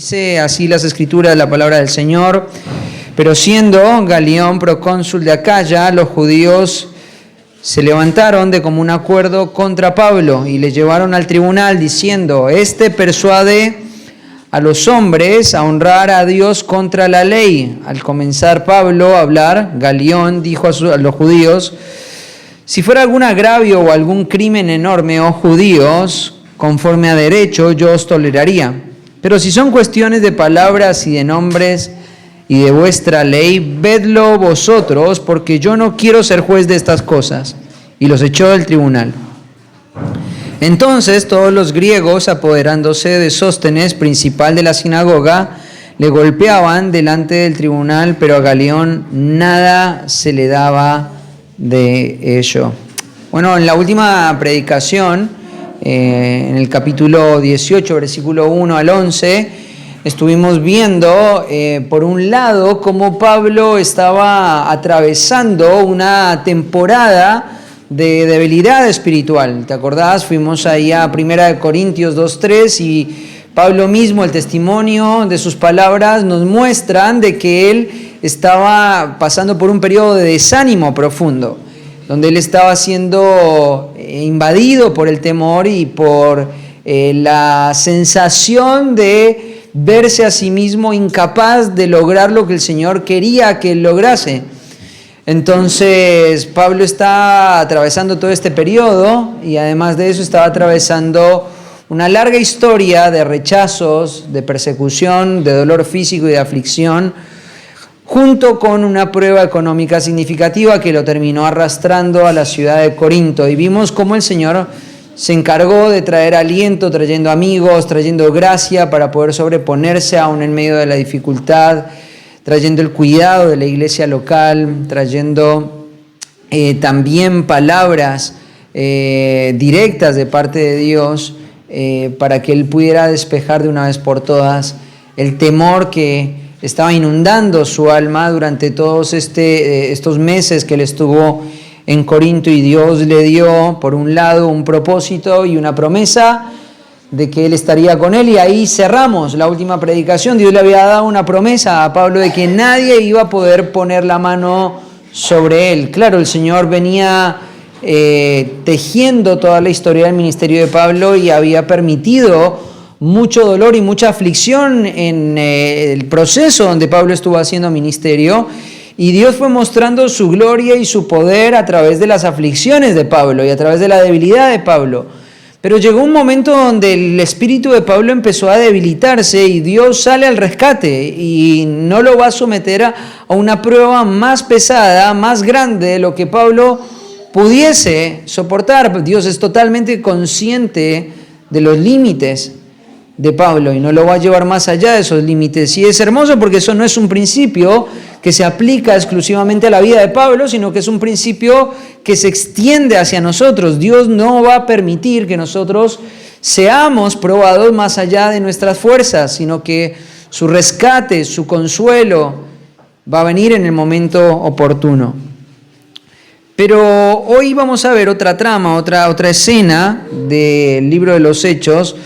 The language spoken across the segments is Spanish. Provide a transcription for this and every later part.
Dice así las Escrituras, la palabra del Señor. Pero siendo Galión procónsul de Acaya, los judíos se levantaron de común acuerdo contra Pablo y le llevaron al tribunal diciendo: este persuade a los hombres a honrar a Dios contra la ley. Al comenzar Pablo a hablar, Galión dijo a los judíos: si fuera algún agravio o algún crimen enorme, oh judíos, conforme a derecho, yo os toleraría. Pero si son cuestiones de palabras y de nombres y de vuestra ley, vedlo vosotros, porque yo no quiero ser juez de estas cosas. Y los echó del tribunal. Entonces todos los griegos, apoderándose de Sóstenes, principal de la sinagoga, le golpeaban delante del tribunal, pero a Galión nada se le daba de ello. Bueno, en la última predicación, en el capítulo 18, versículo 1 al 11, estuvimos viendo, por un lado, cómo Pablo estaba atravesando una temporada de debilidad espiritual. ¿Te acordás? Fuimos ahí a 1 Corintios 2:3 y Pablo mismo, el testimonio de sus palabras nos muestran de que él estaba pasando por un periodo de desánimo profundo, donde él estaba siendo invadido por el temor y por la sensación de verse a sí mismo incapaz de lograr lo que el Señor quería que él lograse. Entonces Pablo está atravesando todo este periodo y además de eso estaba atravesando una larga historia de rechazos, de persecución, de dolor físico y de aflicción, junto con una prueba económica significativa que lo terminó arrastrando a la ciudad de Corinto. Y vimos cómo el Señor se encargó de traer aliento, trayendo amigos, trayendo gracia para poder sobreponerse aún en medio de la dificultad, trayendo el cuidado de la iglesia local, trayendo también palabras directas de parte de Dios para que Él pudiera despejar de una vez por todas el temor que estaba inundando su alma durante todos estos meses que Él estuvo en Corinto, y Dios le dio, por un lado, un propósito y una promesa de que Él estaría con él, y ahí cerramos la última predicación. Dios le había dado una promesa a Pablo de que nadie iba a poder poner la mano sobre él. Claro, el Señor venía tejiendo toda la historia del ministerio de Pablo y había permitido mucho dolor y mucha aflicción en el proceso donde Pablo estuvo haciendo ministerio, y Dios fue mostrando su gloria y su poder a través de las aflicciones de Pablo y a través de la debilidad de Pablo. Pero llegó un momento donde el espíritu de Pablo empezó a debilitarse y Dios sale al rescate y no lo va a someter a una prueba más pesada, más grande de lo que Pablo pudiese soportar. Dios es totalmente consciente de los límites de Pablo y no lo va a llevar más allá de esos límites. Y es hermoso porque eso no es un principio que se aplica exclusivamente a la vida de Pablo, sino que es un principio que se extiende hacia nosotros. Dios no va a permitir que nosotros seamos probados más allá de nuestras fuerzas, sino que su rescate, su consuelo va a venir en el momento oportuno. Pero hoy vamos a ver otra trama, otra escena del libro de los Hechos,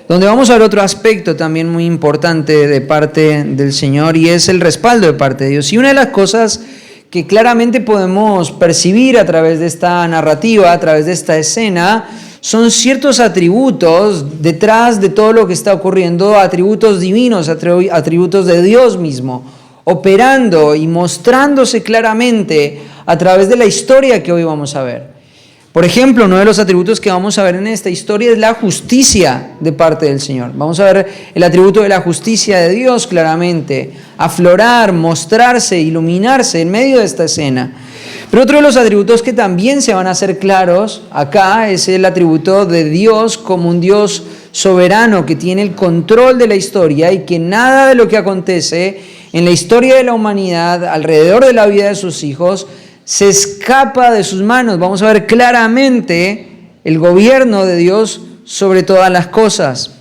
donde vamos a ver otro aspecto también muy importante de parte del Señor, y es el respaldo de parte de Dios. Y una de las cosas que claramente podemos percibir a través de esta narrativa, a través de esta escena, son ciertos atributos detrás de todo lo que está ocurriendo, atributos divinos, atributos de Dios mismo, operando y mostrándose claramente a través de la historia que hoy vamos a ver. Por ejemplo, uno de los atributos que vamos a ver en esta historia es la justicia de parte del Señor. Vamos a ver el atributo de la justicia de Dios claramente, aflorar, mostrarse, iluminarse en medio de esta escena. Pero otro de los atributos que también se van a hacer claros acá es el atributo de Dios como un Dios soberano que tiene el control de la historia y que nada de lo que acontece en la historia de la humanidad, alrededor de la vida de sus hijos, se escapa de sus manos. Vamos a ver claramente el gobierno de Dios sobre todas las cosas.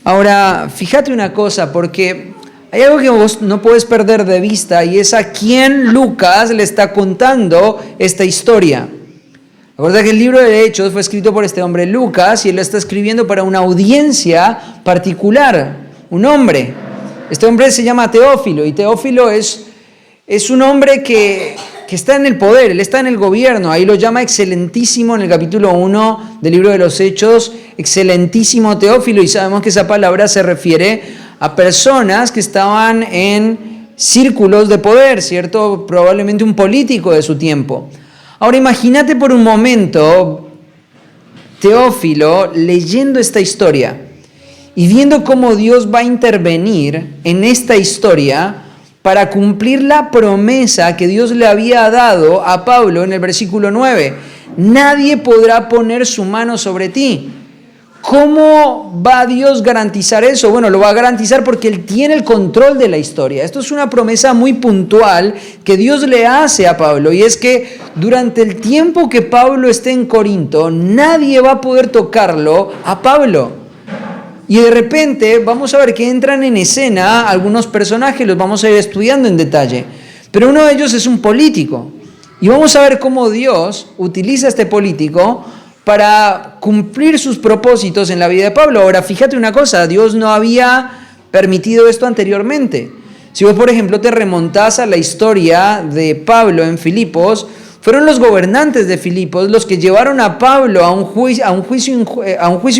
Ahora, fíjate una cosa, porque hay algo que vos no puedes perder de vista, y es a quién Lucas le está contando esta historia. Recuerda que el libro de Hechos fue escrito por este hombre Lucas, y él lo está escribiendo para una audiencia particular, un hombre. Este hombre se llama Teófilo, y Teófilo es un hombre que está en el poder, él está en el gobierno. Ahí lo llama excelentísimo en el capítulo 1 del libro de los Hechos, excelentísimo Teófilo, y sabemos que esa palabra se refiere a personas que estaban en círculos de poder, ¿cierto? Probablemente un político de su tiempo. Ahora imagínate por un momento Teófilo leyendo esta historia y viendo cómo Dios va a intervenir en esta historia para cumplir la promesa que Dios le había dado a Pablo en el versículo 9. Nadie podrá poner su mano sobre ti. ¿Cómo va Dios a garantizar eso? Bueno, lo va a garantizar porque Él tiene el control de la historia. Esto es una promesa muy puntual que Dios le hace a Pablo, y es que durante el tiempo que Pablo esté en Corinto, nadie va a poder tocarlo a Pablo. Y de repente vamos a ver que entran en escena algunos personajes, los vamos a ir estudiando en detalle. Pero uno de ellos es un político. Y vamos a ver cómo Dios utiliza a este político para cumplir sus propósitos en la vida de Pablo. Ahora, fíjate una cosa, Dios no había permitido esto anteriormente. Si vos, por ejemplo, te remontás a la historia de Pablo en Filipos, fueron los gobernantes de Filipos los que llevaron a Pablo a un juicio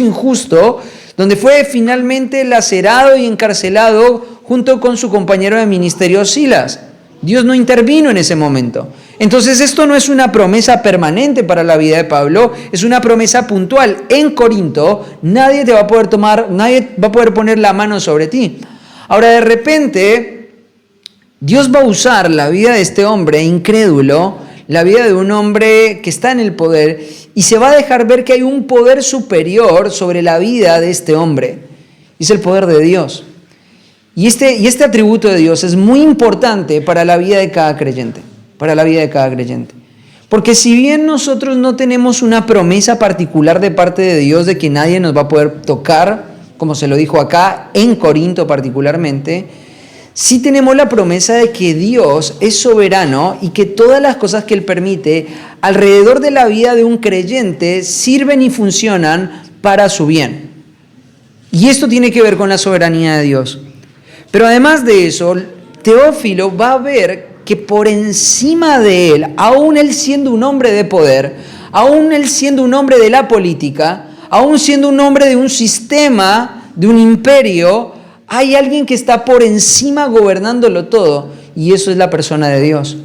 injusto, donde fue finalmente lacerado y encarcelado junto con su compañero de ministerio Silas. Dios no intervino en ese momento. Entonces esto no es una promesa permanente para la vida de Pablo, es una promesa puntual. En Corinto nadie va a poder poner la mano sobre ti. Ahora de repente Dios va a usar la vida de este hombre incrédulo, la vida de un hombre que está en el poder, y se va a dejar ver que hay un poder superior sobre la vida de este hombre. Es el poder de Dios. Y este atributo de Dios es muy importante para la vida de cada creyente, Porque si bien nosotros no tenemos una promesa particular de parte de Dios de que nadie nos va a poder tocar, como se lo dijo acá, en Corinto particularmente, sí tenemos la promesa de que Dios es soberano y que todas las cosas que Él permite alrededor de la vida de un creyente sirven y funcionan para su bien. Y esto tiene que ver con la soberanía de Dios. Pero además de eso, Teófilo va a ver que por encima de él, aún él siendo un hombre de poder, aún él siendo un hombre de la política, aún siendo un hombre de un sistema, de un imperio, hay alguien que está por encima gobernándolo todo, y eso es la persona de Dios.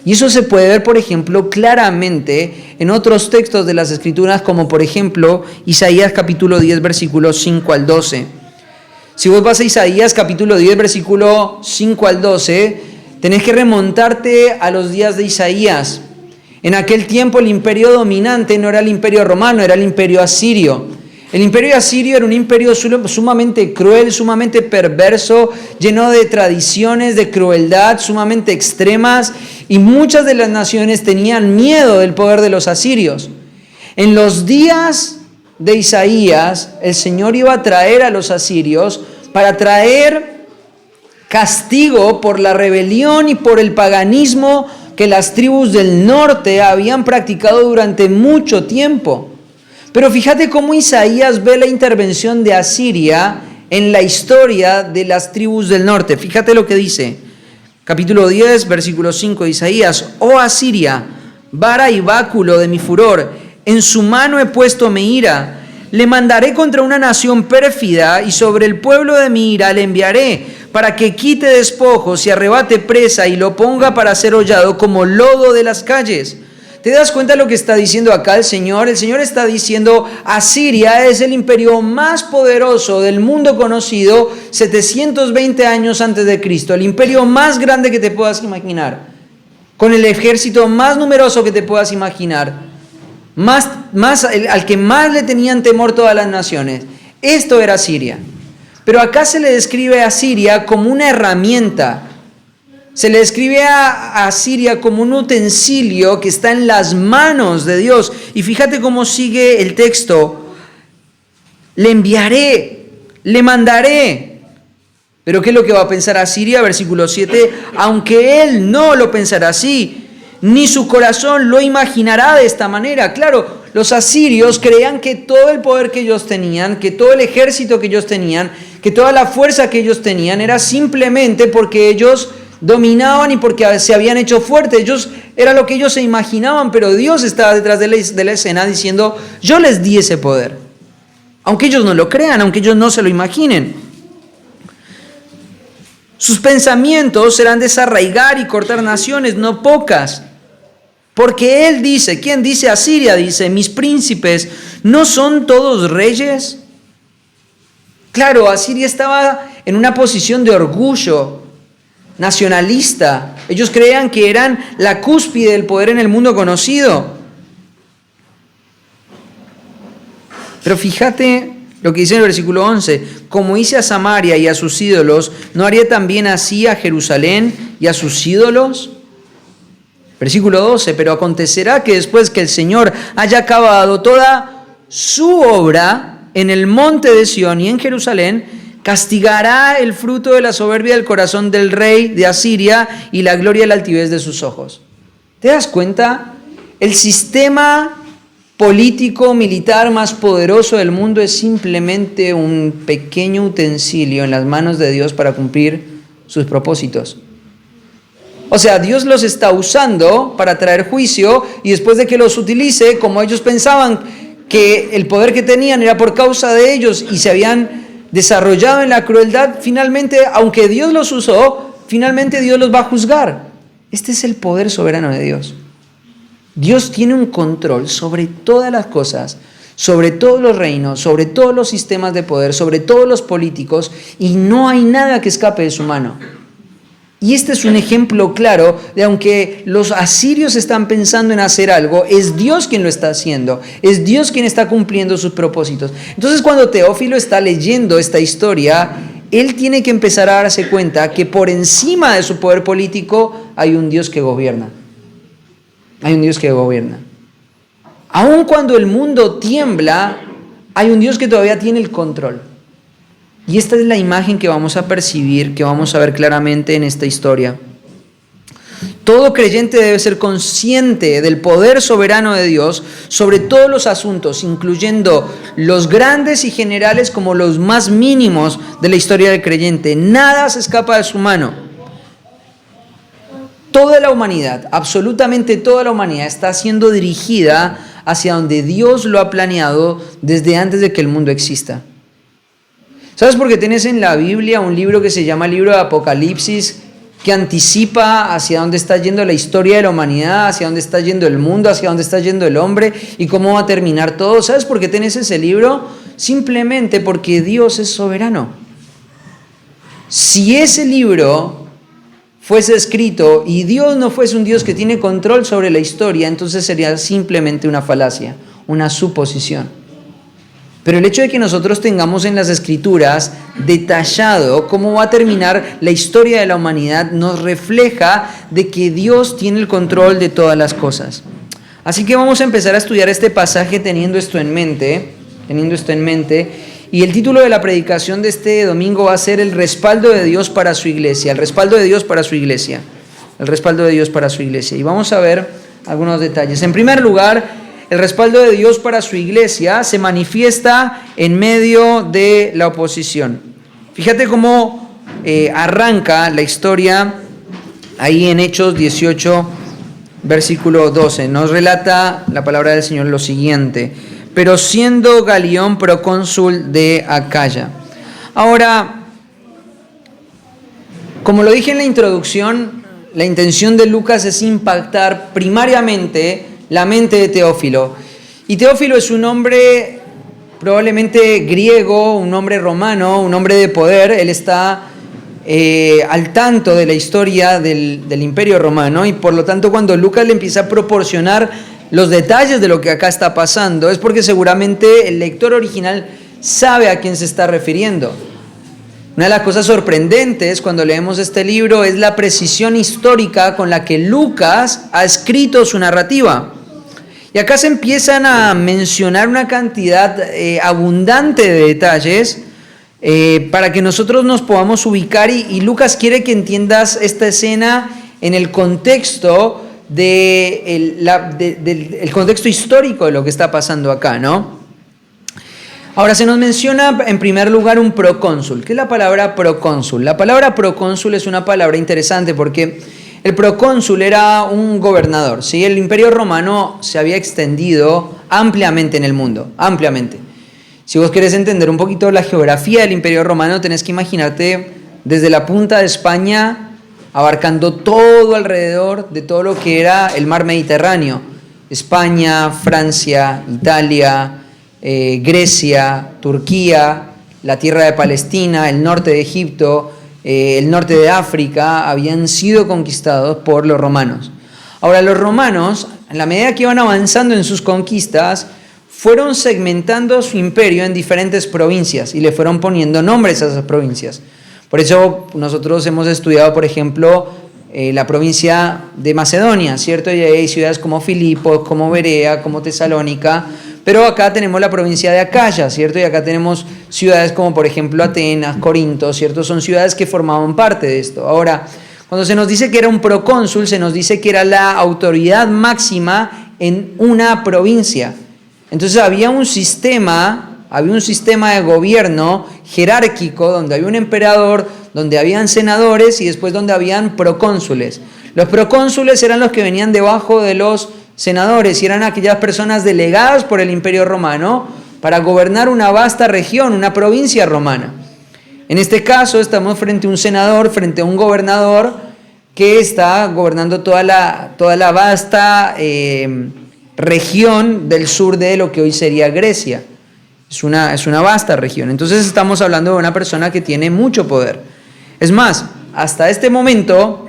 Y eso se puede ver, por ejemplo, claramente en otros textos de las Escrituras, como por ejemplo Isaías capítulo 10, versículos 5 al 12. Si vos vas a Isaías capítulo 10, versículo 5 al 12, tenés que remontarte a los días de Isaías. En aquel tiempo el imperio dominante no era el imperio romano, era el imperio asirio. El imperio asirio era un imperio sumamente cruel, sumamente perverso, lleno de tradiciones de crueldad sumamente extremas, y muchas de las naciones tenían miedo del poder de los asirios. En los días de Isaías, el Señor iba a traer a los asirios para traer castigo por la rebelión y por el paganismo que las tribus del norte habían practicado durante mucho tiempo. Pero fíjate cómo Isaías ve la intervención de Asiria en la historia de las tribus del norte. Fíjate lo que dice, capítulo 10, versículo 5 de Isaías: «Oh Asiria, vara y báculo de mi furor, en su mano he puesto mi ira. Le mandaré contra una nación pérfida, y sobre el pueblo de mi ira le enviaré, para que quite despojos y arrebate presa y lo ponga para ser hollado como lodo de las calles». ¿Te das cuenta de lo que está diciendo acá el Señor? El Señor está diciendo: Asiria es el imperio más poderoso del mundo conocido 720 años antes de Cristo, el imperio más grande que te puedas imaginar, con el ejército más numeroso que te puedas imaginar. Al que más le tenían temor todas las naciones. Esto era Siria. Pero acá se le describe a Siria como una herramienta. Se le describe a Siria como un utensilio que está en las manos de Dios. Y fíjate cómo sigue el texto: le enviaré, le mandaré. Pero ¿qué es lo que va a pensar Asiria? Versículo 7: aunque él no lo pensará así, ni su corazón lo imaginará de esta manera. Claro, los asirios creían que todo el poder que ellos tenían, que todo el ejército que ellos tenían, que toda la fuerza que ellos tenían era simplemente porque ellos dominaban y porque se habían hecho fuertes. Era lo que ellos se imaginaban, pero Dios estaba detrás de la escena diciendo, yo les di ese poder. Aunque ellos no lo crean, aunque ellos no se lo imaginen. Sus pensamientos serán desarraigar y cortar naciones, no pocas. Porque él dice, ¿quién dice? Asiria dice, mis príncipes, ¿no son todos reyes? Claro, Asiria estaba en una posición de orgullo nacionalista. Ellos creían que eran la cúspide del poder en el mundo conocido. Pero fíjate lo que dice en el versículo 11, como hice a Samaria y a sus ídolos, ¿no haría también así a Jerusalén y a sus ídolos? Versículo 12, pero acontecerá que después que el Señor haya acabado toda su obra en el monte de Sión y en Jerusalén, castigará el fruto de la soberbia del corazón del rey de Asiria y la gloria y la altivez de sus ojos. ¿Te das cuenta? El sistema político, militar más poderoso del mundo es simplemente un pequeño utensilio en las manos de Dios para cumplir sus propósitos. O sea, Dios los está usando para traer juicio y después de que los utilice, como ellos pensaban que el poder que tenían era por causa de ellos y se habían desarrollado en la crueldad, finalmente, aunque Dios los usó, finalmente Dios los va a juzgar. Este es el poder soberano de Dios. Dios tiene un control sobre todas las cosas, sobre todos los reinos, sobre todos los sistemas de poder, sobre todos los políticos, y no hay nada que escape de su mano. Y este es un ejemplo claro de aunque los asirios están pensando en hacer algo, es Dios quien lo está haciendo, es Dios quien está cumpliendo sus propósitos. Entonces cuando Teófilo está leyendo esta historia, él tiene que empezar a darse cuenta que por encima de su poder político hay un Dios que gobierna. Hay un Dios que gobierna. Aun cuando el mundo tiembla, hay un Dios que todavía tiene el control. Y esta es la imagen que vamos a percibir, que vamos a ver claramente en esta historia. Todo creyente debe ser consciente del poder soberano de Dios sobre todos los asuntos, incluyendo los grandes y generales como los más mínimos de la historia del creyente. Nada se escapa de su mano. Toda la humanidad, absolutamente toda la humanidad está siendo dirigida hacia donde Dios lo ha planeado desde antes de que el mundo exista. ¿Sabes por qué tienes en la Biblia un libro que se llama el libro de Apocalipsis, que anticipa hacia dónde está yendo la historia de la humanidad, hacia dónde está yendo el mundo, hacia dónde está yendo el hombre y cómo va a terminar todo? ¿Sabes por qué tienes ese libro? Simplemente porque Dios es soberano. Si ese libro fuese escrito y Dios no fuese un Dios que tiene control sobre la historia, entonces sería simplemente una falacia, una suposición. Pero el hecho de que nosotros tengamos en las Escrituras detallado cómo va a terminar la historia de la humanidad nos refleja de que Dios tiene el control de todas las cosas. Así que vamos a empezar a estudiar este pasaje teniendo esto en mente. Y el título de la predicación de este domingo va a ser el respaldo de Dios para su iglesia. El respaldo de Dios para su iglesia. El respaldo de Dios para su iglesia. Y vamos a ver algunos detalles. En primer lugar, el respaldo de Dios para su iglesia se manifiesta en medio de la oposición. Fíjate cómo arranca la historia ahí en Hechos 18, versículo 12. Nos relata la palabra del Señor lo siguiente: pero siendo Galión procónsul de Acaya. Ahora, como lo dije en la introducción, la intención de Lucas es impactar primariamente la mente de Teófilo. Y Teófilo es un hombre probablemente griego, un hombre romano, un hombre de poder. Él está al tanto de la historia del Imperio Romano y por lo tanto cuando Lucas le empieza a proporcionar los detalles de lo que acá está pasando es porque seguramente el lector original sabe a quién se está refiriendo. Una de las cosas sorprendentes cuando leemos este libro es la precisión histórica con la que Lucas ha escrito su narrativa. Y acá se empiezan a mencionar una cantidad abundante de detalles para que nosotros nos podamos ubicar y Lucas quiere que entiendas esta escena en el contexto del contexto histórico de lo que está pasando acá, ¿no? Ahora se nos menciona en primer lugar un procónsul. ¿Qué es la palabra procónsul? La palabra procónsul es una palabra interesante porque el procónsul era un gobernador, ¿sí? El Imperio Romano se había extendido ampliamente en el mundo, ampliamente. Si vos querés entender un poquito la geografía del Imperio Romano, tenés que imaginarte desde la punta de España, abarcando todo alrededor de todo lo que era el mar Mediterráneo. España, Francia, Italia, Grecia, Turquía, la tierra de Palestina, el norte de Egipto, el norte de África, habían sido conquistados por los romanos. Ahora, los romanos, en la medida que iban avanzando en sus conquistas, fueron segmentando su imperio en diferentes provincias y le fueron poniendo nombres a esas provincias. Por eso nosotros hemos estudiado, por ejemplo, la provincia de Macedonia, ¿cierto? Y hay ciudades como Filipos, como Berea, como Tesalónica, pero acá tenemos la provincia de Acaya, ¿cierto? Y acá tenemos ciudades como, por ejemplo, Atenas, Corinto, ¿cierto? Son ciudades que formaban parte de esto. Ahora, cuando se nos dice que era un procónsul, se nos dice que era la autoridad máxima en una provincia. Entonces había un sistema de gobierno jerárquico donde había un emperador, donde habían senadores y después donde habían procónsules. Los procónsules eran los que venían debajo de los senadores y eran aquellas personas delegadas por el Imperio Romano para gobernar una vasta región, una provincia romana. En este caso estamos frente a un senador, frente a un gobernador que está gobernando toda la vasta región del sur de lo que hoy sería Grecia. Es una vasta región. Entonces estamos hablando de una persona que tiene mucho poder. Es más, hasta este momento,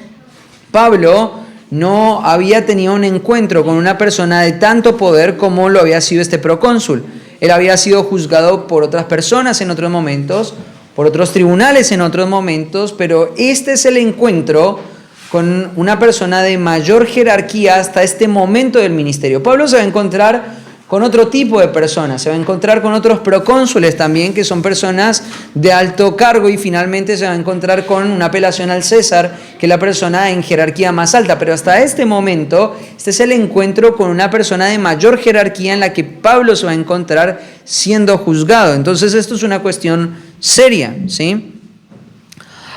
Pablo no había tenido un encuentro con una persona de tanto poder como lo había sido este procónsul. Él había sido juzgado por otras personas en otros momentos, por otros tribunales en otros momentos, pero este es el encuentro con una persona de mayor jerarquía hasta este momento del ministerio. Pablo se va a encontrar con otro tipo de personas, se va a encontrar con otros procónsules también, que son personas de alto cargo, y finalmente se va a encontrar con una apelación al César, que es la persona en jerarquía más alta. Pero hasta este momento, este es el encuentro con una persona de mayor jerarquía en la que Pablo se va a encontrar siendo juzgado. Entonces esto es una cuestión seria, ¿sí?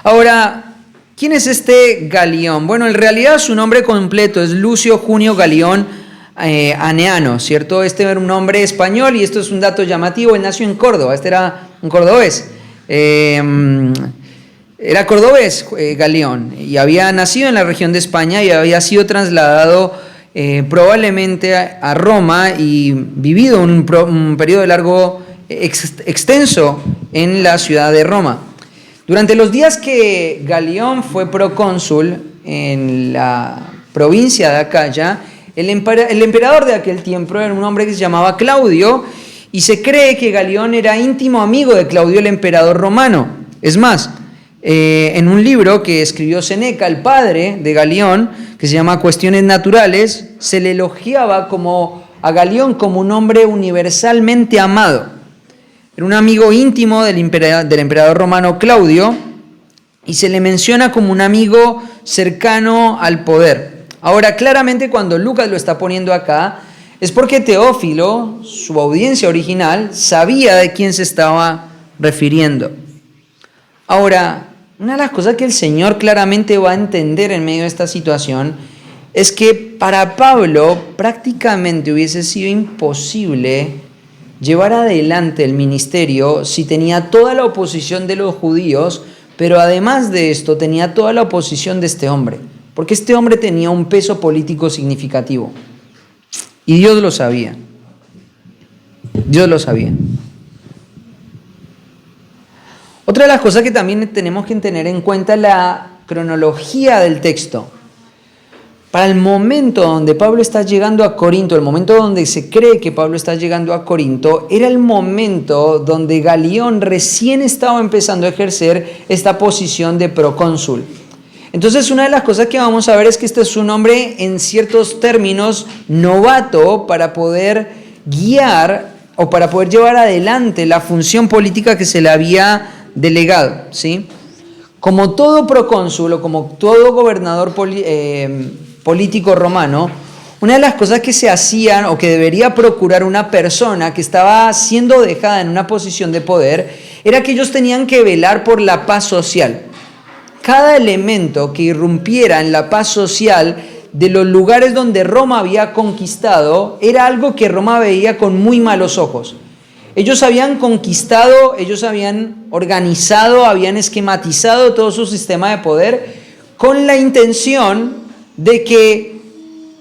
Ahora, ¿quién es este Galión? Bueno, en realidad su nombre completo es Lucio Junio Galión Aneano, ¿cierto? Este era un nombre español y esto es un dato llamativo. Él nació en Córdoba, este era un cordobés. Era cordobés Galión y había nacido en la región de España y había sido trasladado probablemente a Roma y vivido un periodo largo extenso en la ciudad de Roma. Durante los días que Galión fue procónsul en la provincia de Acaya, el emperador de aquel tiempo era un hombre que se llamaba Claudio, y se cree que Galión era íntimo amigo de Claudio, el emperador romano. Es más, en un libro que escribió Seneca, el padre de Galión, que se llama Cuestiones Naturales, se le elogiaba a Galión como un hombre universalmente amado. Era un amigo íntimo del emperador romano Claudio y se le menciona como un amigo cercano al poder. Ahora, claramente cuando Lucas lo está poniendo acá, es porque Teófilo, su audiencia original, sabía de quién se estaba refiriendo. Ahora, una de las cosas que el Señor claramente va a entender en medio de esta situación es que para Pablo prácticamente hubiese sido imposible llevar adelante el ministerio si tenía toda la oposición de los judíos, pero además de esto tenía toda la oposición de este hombre, porque este hombre tenía un peso político significativo. Y Dios lo sabía. Dios lo sabía. Otra de las cosas que también tenemos que tener en cuenta es la cronología del texto. Para el momento donde Pablo está llegando a Corinto, el momento donde se cree que Pablo está llegando a Corinto, era el momento donde Galión recién estaba empezando a ejercer esta posición de procónsul. Entonces, una de las cosas que vamos a ver es que este es un hombre, en ciertos términos, novato para poder guiar o para poder llevar adelante la función política que se le había delegado, ¿sí? Como todo procónsul o como todo gobernador político romano, una de las cosas que se hacían o que debería procurar una persona que estaba siendo dejada en una posición de poder era que ellos tenían que velar por la paz social. Cada elemento que irrumpiera en la paz social de los lugares donde Roma había conquistado era algo que Roma veía con muy malos ojos. Ellos habían conquistado, ellos habían organizado, habían esquematizado todo su sistema de poder con la intención de que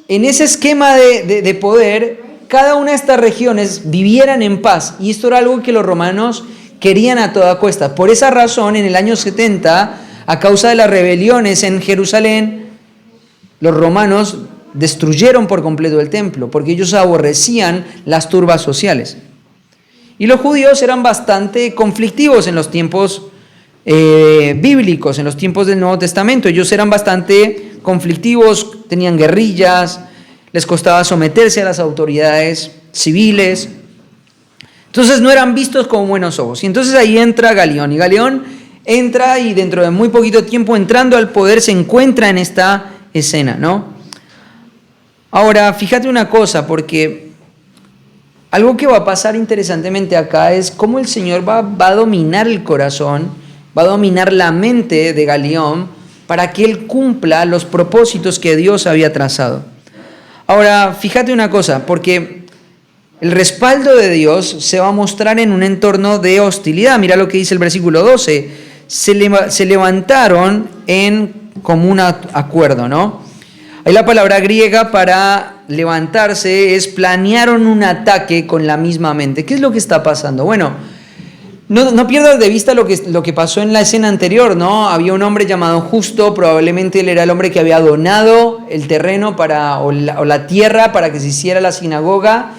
en ese esquema de poder cada una de estas regiones vivieran en paz. Y esto era algo que los romanos querían a toda costa. Por esa razón, en el año 70, a causa de las rebeliones en Jerusalén, los romanos destruyeron por completo el templo, porque ellos aborrecían las turbas sociales. Y los judíos eran bastante conflictivos en los tiempos bíblicos, en los tiempos del Nuevo Testamento. Ellos eran bastante conflictivos, tenían guerrillas, les costaba someterse a las autoridades civiles. Entonces no eran vistos con buenos ojos. Y entonces ahí entra Galión. Y Galión entra y dentro de muy poquito tiempo, entrando al poder, se encuentra en esta escena, ¿no? Ahora, fíjate una cosa, porque algo que va a pasar interesantemente acá es cómo el Señor va a dominar el corazón, va a dominar la mente de Galión para que él cumpla los propósitos que Dios había trazado. Ahora, fíjate una cosa, porque el respaldo de Dios se va a mostrar en un entorno de hostilidad. Mira lo que dice el versículo 12. Se levantaron en común acuerdo, ¿no? Ahí la palabra griega para levantarse es planearon un ataque con la misma mente. ¿Qué es lo que está pasando? Bueno, no pierdas de vista lo que pasó en la escena anterior, ¿no? Había un hombre llamado Justo, probablemente él era el hombre que había donado el terreno o la tierra para que se hiciera la sinagoga.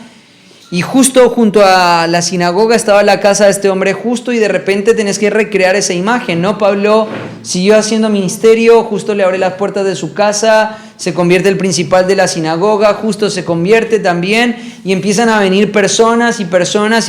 Y justo junto a la sinagoga estaba la casa de este hombre justo y de repente tenés que recrear esa imagen, ¿no? Pablo siguió haciendo ministerio, Justo le abre las puertas de su casa, se convierte el principal de la sinagoga, Justo se convierte también y empiezan a venir personas y personas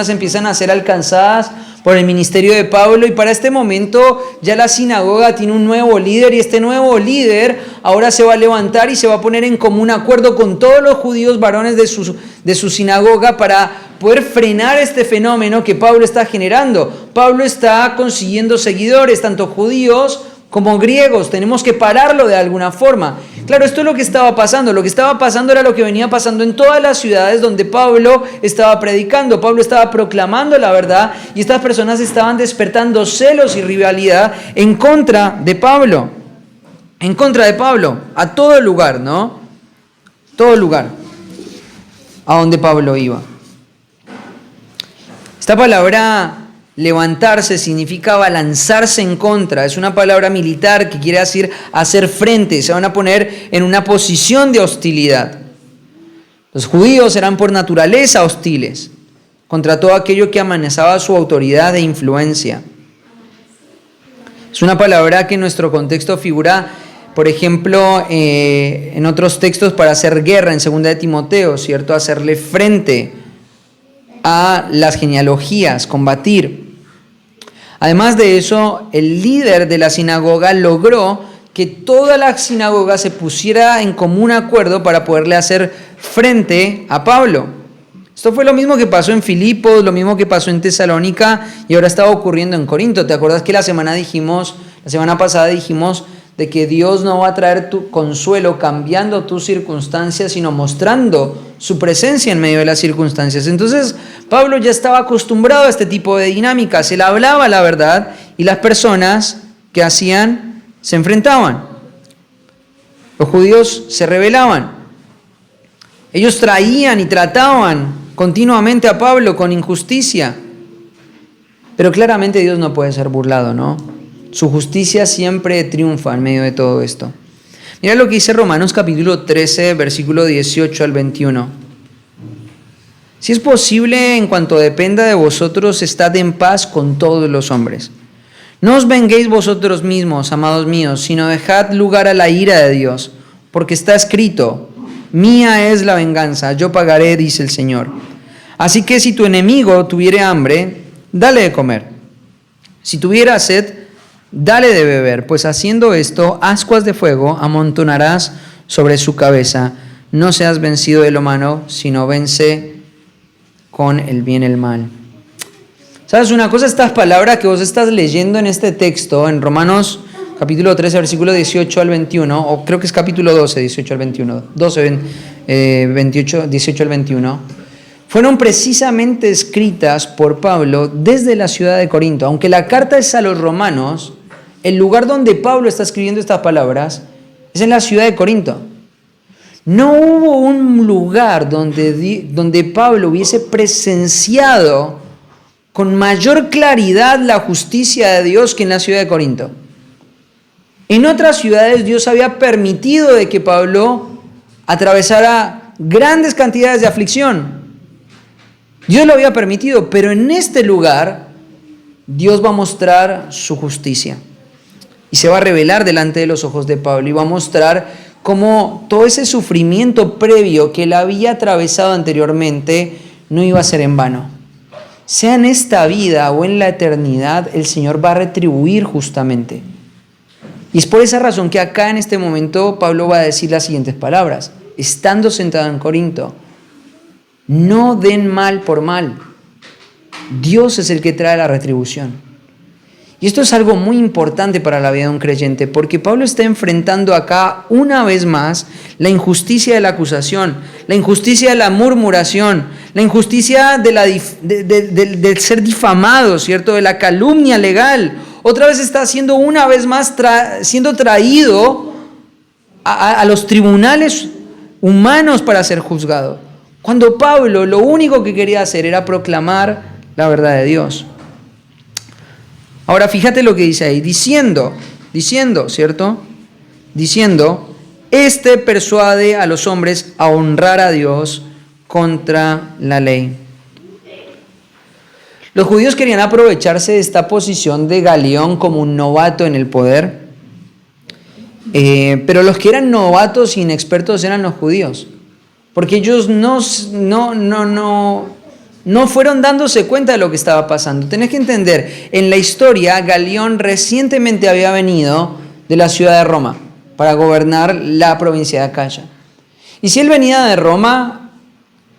empiezan a ser alcanzadas por el ministerio de Pablo y para este momento ya la sinagoga tiene un nuevo líder y este nuevo líder ahora se va a levantar y se va a poner en común acuerdo con todos los judíos varones de su sinagoga para poder frenar este fenómeno que Pablo está generando. Pablo está consiguiendo seguidores, tanto judíos como griegos, tenemos que pararlo de alguna forma. Claro, esto es lo que estaba pasando. Lo que estaba pasando era lo que venía pasando en todas las ciudades donde Pablo estaba predicando. Pablo estaba proclamando la verdad y estas personas estaban despertando celos y rivalidad en contra de Pablo. En contra de Pablo, a todo lugar, ¿no? Todo lugar a donde Pablo iba. Esta palabra levantarse significa abalanzarse en contra. Es una palabra militar que quiere decir hacer frente. Se van a poner en una posición de hostilidad. Los judíos eran por naturaleza hostiles contra todo aquello que amenazaba su autoridad e influencia. Es una palabra que en nuestro contexto figura, por ejemplo, en otros textos para hacer guerra, en 2 de Timoteo, ¿cierto? Hacerle frente a las genealogías, combatir. Además de eso, el líder de la sinagoga logró que toda la sinagoga se pusiera en común acuerdo para poderle hacer frente a Pablo. Esto fue lo mismo que pasó en Filipos, lo mismo que pasó en Tesalónica y ahora está ocurriendo en Corinto. ¿Te acuerdas que la semana pasada dijimos de que Dios no va a traer tu consuelo cambiando tus circunstancias, sino mostrando su presencia en medio de las circunstancias? Entonces, Pablo ya estaba acostumbrado a este tipo de dinámicas. Él hablaba la verdad y las personas que hacían se enfrentaban. Los judíos se rebelaban. Ellos traían y trataban continuamente a Pablo con injusticia. Pero claramente Dios no puede ser burlado, ¿no? Su justicia siempre triunfa en medio de todo esto. Mira lo que dice Romanos capítulo 13, versículo 18 al 21. Si es posible, en cuanto dependa de vosotros, estad en paz con todos los hombres. No os venguéis vosotros mismos, amados míos, sino dejad lugar a la ira de Dios, porque está escrito, mía es la venganza, yo pagaré, dice el Señor. Así que si tu enemigo tuviere hambre, dale de comer. Si tuviera sed, dale de beber, pues haciendo esto, ascuas de fuego amontonarás sobre su cabeza. no seas vencido de lo malo, sino vence con el bien el mal. ¿Sabes una cosa? Estas palabras que vos estás leyendo en este texto, en Romanos capítulo 13, versículo 18 al 21, o creo que es capítulo 12, 18 al 21, 12, 28, 18 al 21, fueron precisamente escritas por Pablo desde la ciudad de Corinto. Aunque la carta es a los romanos, el lugar donde Pablo está escribiendo estas palabras es en la ciudad de Corinto. No hubo un lugar donde Pablo hubiese presenciado con mayor claridad la justicia de Dios que en la ciudad de Corinto. En otras ciudades Dios había permitido de que Pablo atravesara grandes cantidades de aflicción. Dios lo había permitido, pero en este lugar Dios va a mostrar su justicia. Y se va a revelar delante de los ojos de Pablo y va a mostrar cómo todo ese sufrimiento previo que él había atravesado anteriormente no iba a ser en vano. Sea en esta vida o en la eternidad, el Señor va a retribuir justamente. Y es por esa razón que acá en este momento Pablo va a decir las siguientes palabras. Estando sentado en Corinto, no den mal por mal. Dios es el que trae la retribución. Y esto es algo muy importante para la vida de un creyente, porque Pablo está enfrentando acá una vez más la injusticia de la acusación, la injusticia de la murmuración, la injusticia del ser difamado, ¿cierto? De la calumnia legal. Otra vez está siendo una vez más siendo traído a los tribunales humanos para ser juzgado. Cuando Pablo lo único que quería hacer era proclamar la verdad de Dios. Ahora fíjate lo que dice ahí, diciendo, ¿cierto? Diciendo, persuade a los hombres a honrar a Dios contra la ley. Los judíos querían aprovecharse de esta posición de Galión como un novato en el poder, pero los que eran novatos e inexpertos eran los judíos, porque ellos no fueron dándose cuenta de lo que estaba pasando. Tenés que entender, en la historia, Galión recientemente había venido de la ciudad de Roma para gobernar la provincia de Acaya. Y si él venía de Roma,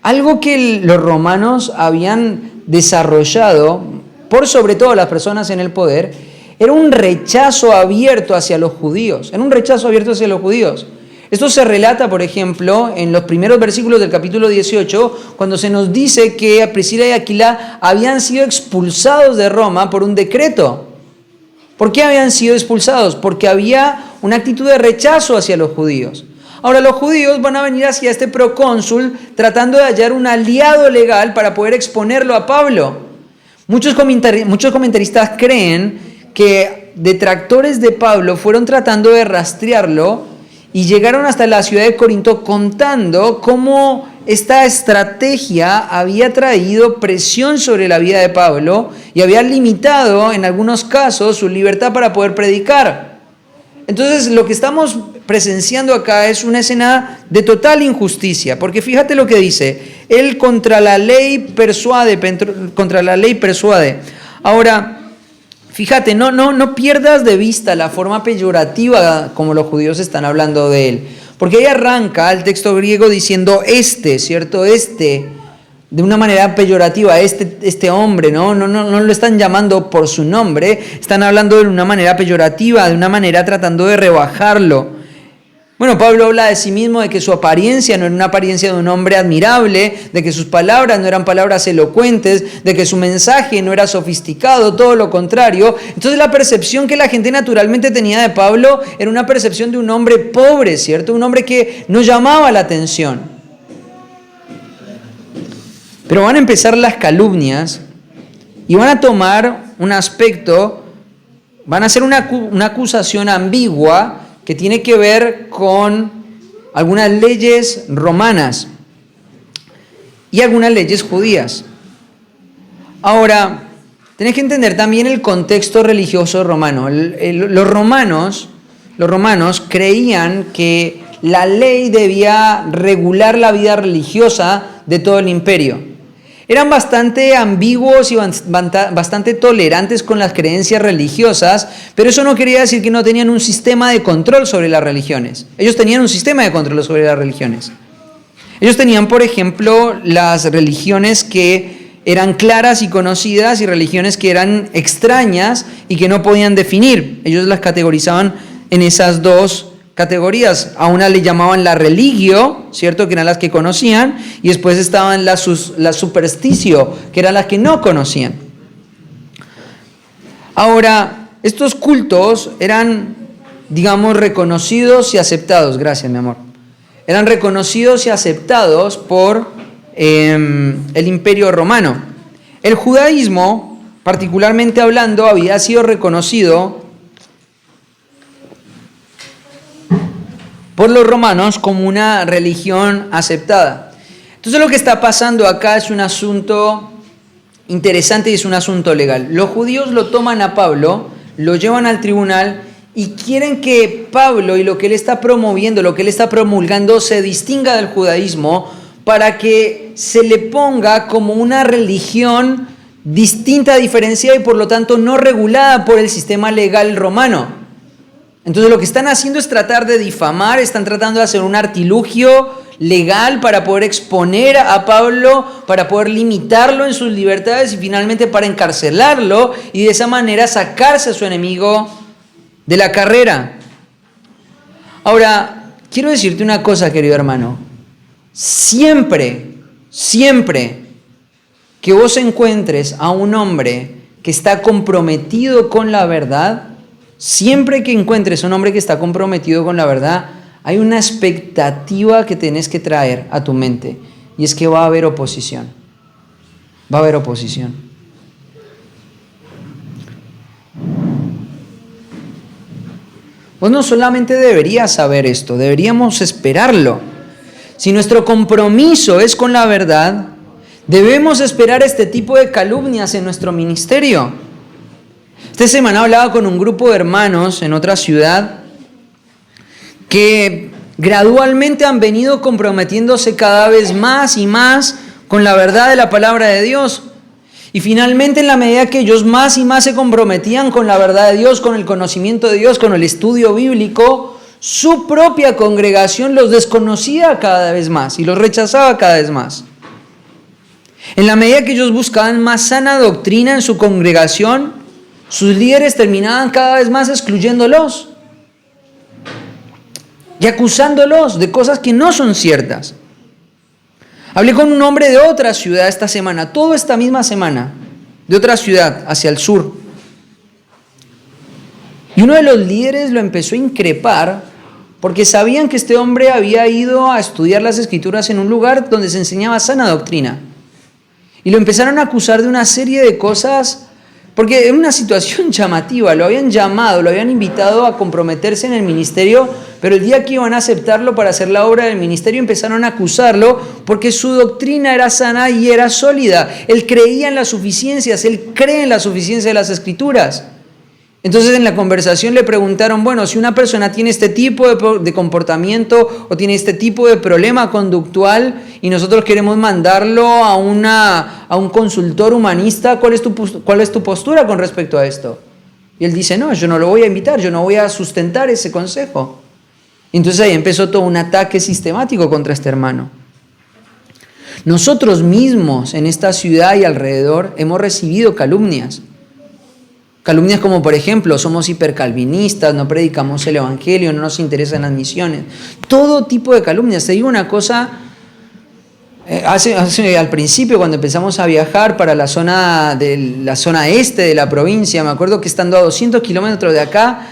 algo que los romanos habían desarrollado, por sobre todo las personas en el poder, era un rechazo abierto hacia los judíos. Esto se relata, por ejemplo, en los primeros versículos del capítulo 18, cuando se nos dice que Priscila y Aquila habían sido expulsados de Roma por un decreto. ¿Por qué habían sido expulsados? Porque había una actitud de rechazo hacia los judíos. Ahora los judíos van a venir hacia este procónsul tratando de hallar un aliado legal para poder exponerlo a Pablo. Muchos comentaristas creen que detractores de Pablo fueron tratando de rastrearlo y llegaron hasta la ciudad de Corinto contando cómo esta estrategia había traído presión sobre la vida de Pablo y había limitado en algunos casos su libertad para poder predicar. Entonces lo que estamos presenciando acá es una escena de total injusticia, porque fíjate lo que dice, él contra la ley persuade. Ahora, fíjate, no pierdas de vista la forma peyorativa como los judíos están hablando de él. Porque ahí arranca el texto griego diciendo ¿cierto? De una manera peyorativa, este hombre, no lo están llamando por su nombre, están hablando de una manera peyorativa, de una manera tratando de rebajarlo. Bueno, Pablo habla de sí mismo, de que su apariencia no era una apariencia de un hombre admirable, de que sus palabras no eran palabras elocuentes, de que su mensaje no era sofisticado, todo lo contrario. Entonces la percepción que la gente naturalmente tenía de Pablo era una percepción de un hombre pobre, ¿cierto? Un hombre que no llamaba la atención. Pero van a empezar las calumnias y van a tomar un aspecto, van a hacer una acusación ambigua que tiene que ver con algunas leyes romanas y algunas leyes judías. Ahora, tenés que entender también el contexto religioso romano. Los romanos creían que la ley debía regular la vida religiosa de todo el imperio. Eran bastante ambiguos y bastante tolerantes con las creencias religiosas, pero eso no quería decir que no tenían un sistema de control sobre las religiones. Ellos tenían un sistema de control sobre las religiones. Ellos tenían, por ejemplo, las religiones que eran claras y conocidas y religiones que eran extrañas y que no podían definir. Ellos las categorizaban en esas dos categorías. A una le llamaban la religio, ¿cierto? Que eran las que conocían, y después estaban las supersticio, que eran las que no conocían. Ahora, estos cultos eran, digamos, reconocidos y aceptados. Gracias, mi amor. Eran reconocidos y aceptados por el Imperio Romano. El judaísmo, particularmente hablando, había sido reconocido por los romanos como una religión aceptada. Entonces lo que está pasando acá es un asunto interesante y es un asunto legal. Los judíos lo toman a Pablo, lo llevan al tribunal y quieren que Pablo y lo que él está promoviendo, lo que él está promulgando, se distinga del judaísmo para que se le ponga como una religión distinta, diferenciada y por lo tanto no regulada por el sistema legal romano. Entonces lo que están haciendo es tratar de difamar, están tratando de hacer un artilugio legal para poder exponer a Pablo, para poder limitarlo en sus libertades y finalmente para encarcelarlo y de esa manera sacarse a su enemigo de la carrera. Ahora, quiero decirte una cosa, querido hermano. Siempre que vos encuentres a un hombre que está comprometido con la verdad, siempre que encuentres a un hombre que está comprometido con la verdad, hay una expectativa que tenés que traer a tu mente, y es que va a haber oposición. Va a haber oposición. Vos no solamente deberías saber esto, deberíamos esperarlo. Si nuestro compromiso es con la verdad, debemos esperar este tipo de calumnias en nuestro ministerio. Esta semana hablaba con un grupo de hermanos en otra ciudad que gradualmente han venido comprometiéndose cada vez más y más con la verdad de la palabra de Dios. Y finalmente, en la medida que ellos más y más se comprometían con la verdad de Dios, con el conocimiento de Dios, con el estudio bíblico, su propia congregación los desconocía cada vez más y los rechazaba cada vez más. En la medida que ellos buscaban más sana doctrina en su congregación, sus líderes terminaban cada vez más excluyéndolos y acusándolos de cosas que no son ciertas. Hablé con un hombre de otra ciudad esta semana, toda esta misma semana, de otra ciudad, hacia el sur. Y uno de los líderes lo empezó a increpar porque sabían que este hombre había ido a estudiar las Escrituras en un lugar donde se enseñaba sana doctrina. Y lo empezaron a acusar de una serie de cosas, porque en una situación llamativa, lo habían llamado, lo habían invitado a comprometerse en el ministerio, pero el día que iban a aceptarlo para hacer la obra del ministerio empezaron a acusarlo porque su doctrina era sana y era sólida. Él creía en las suficiencias, él cree en la suficiencia de las Escrituras. Entonces en la conversación le preguntaron, bueno, si una persona tiene este tipo de comportamiento o tiene este tipo de problema conductual y nosotros queremos mandarlo a un consultor humanista, ¿cuál es tu postura con respecto a esto? Y él dice, no, yo no lo voy a invitar, yo no voy a sustentar ese consejo. Entonces ahí empezó todo un ataque sistemático contra este hermano. Nosotros mismos en esta ciudad y alrededor hemos recibido calumnias. Calumnias como, por ejemplo, somos hipercalvinistas, no predicamos el evangelio, no nos interesan las misiones. Todo tipo de calumnias. Te digo una cosa, al principio cuando empezamos a viajar para la zona este de la provincia, me acuerdo que estando a 200 kilómetros de acá,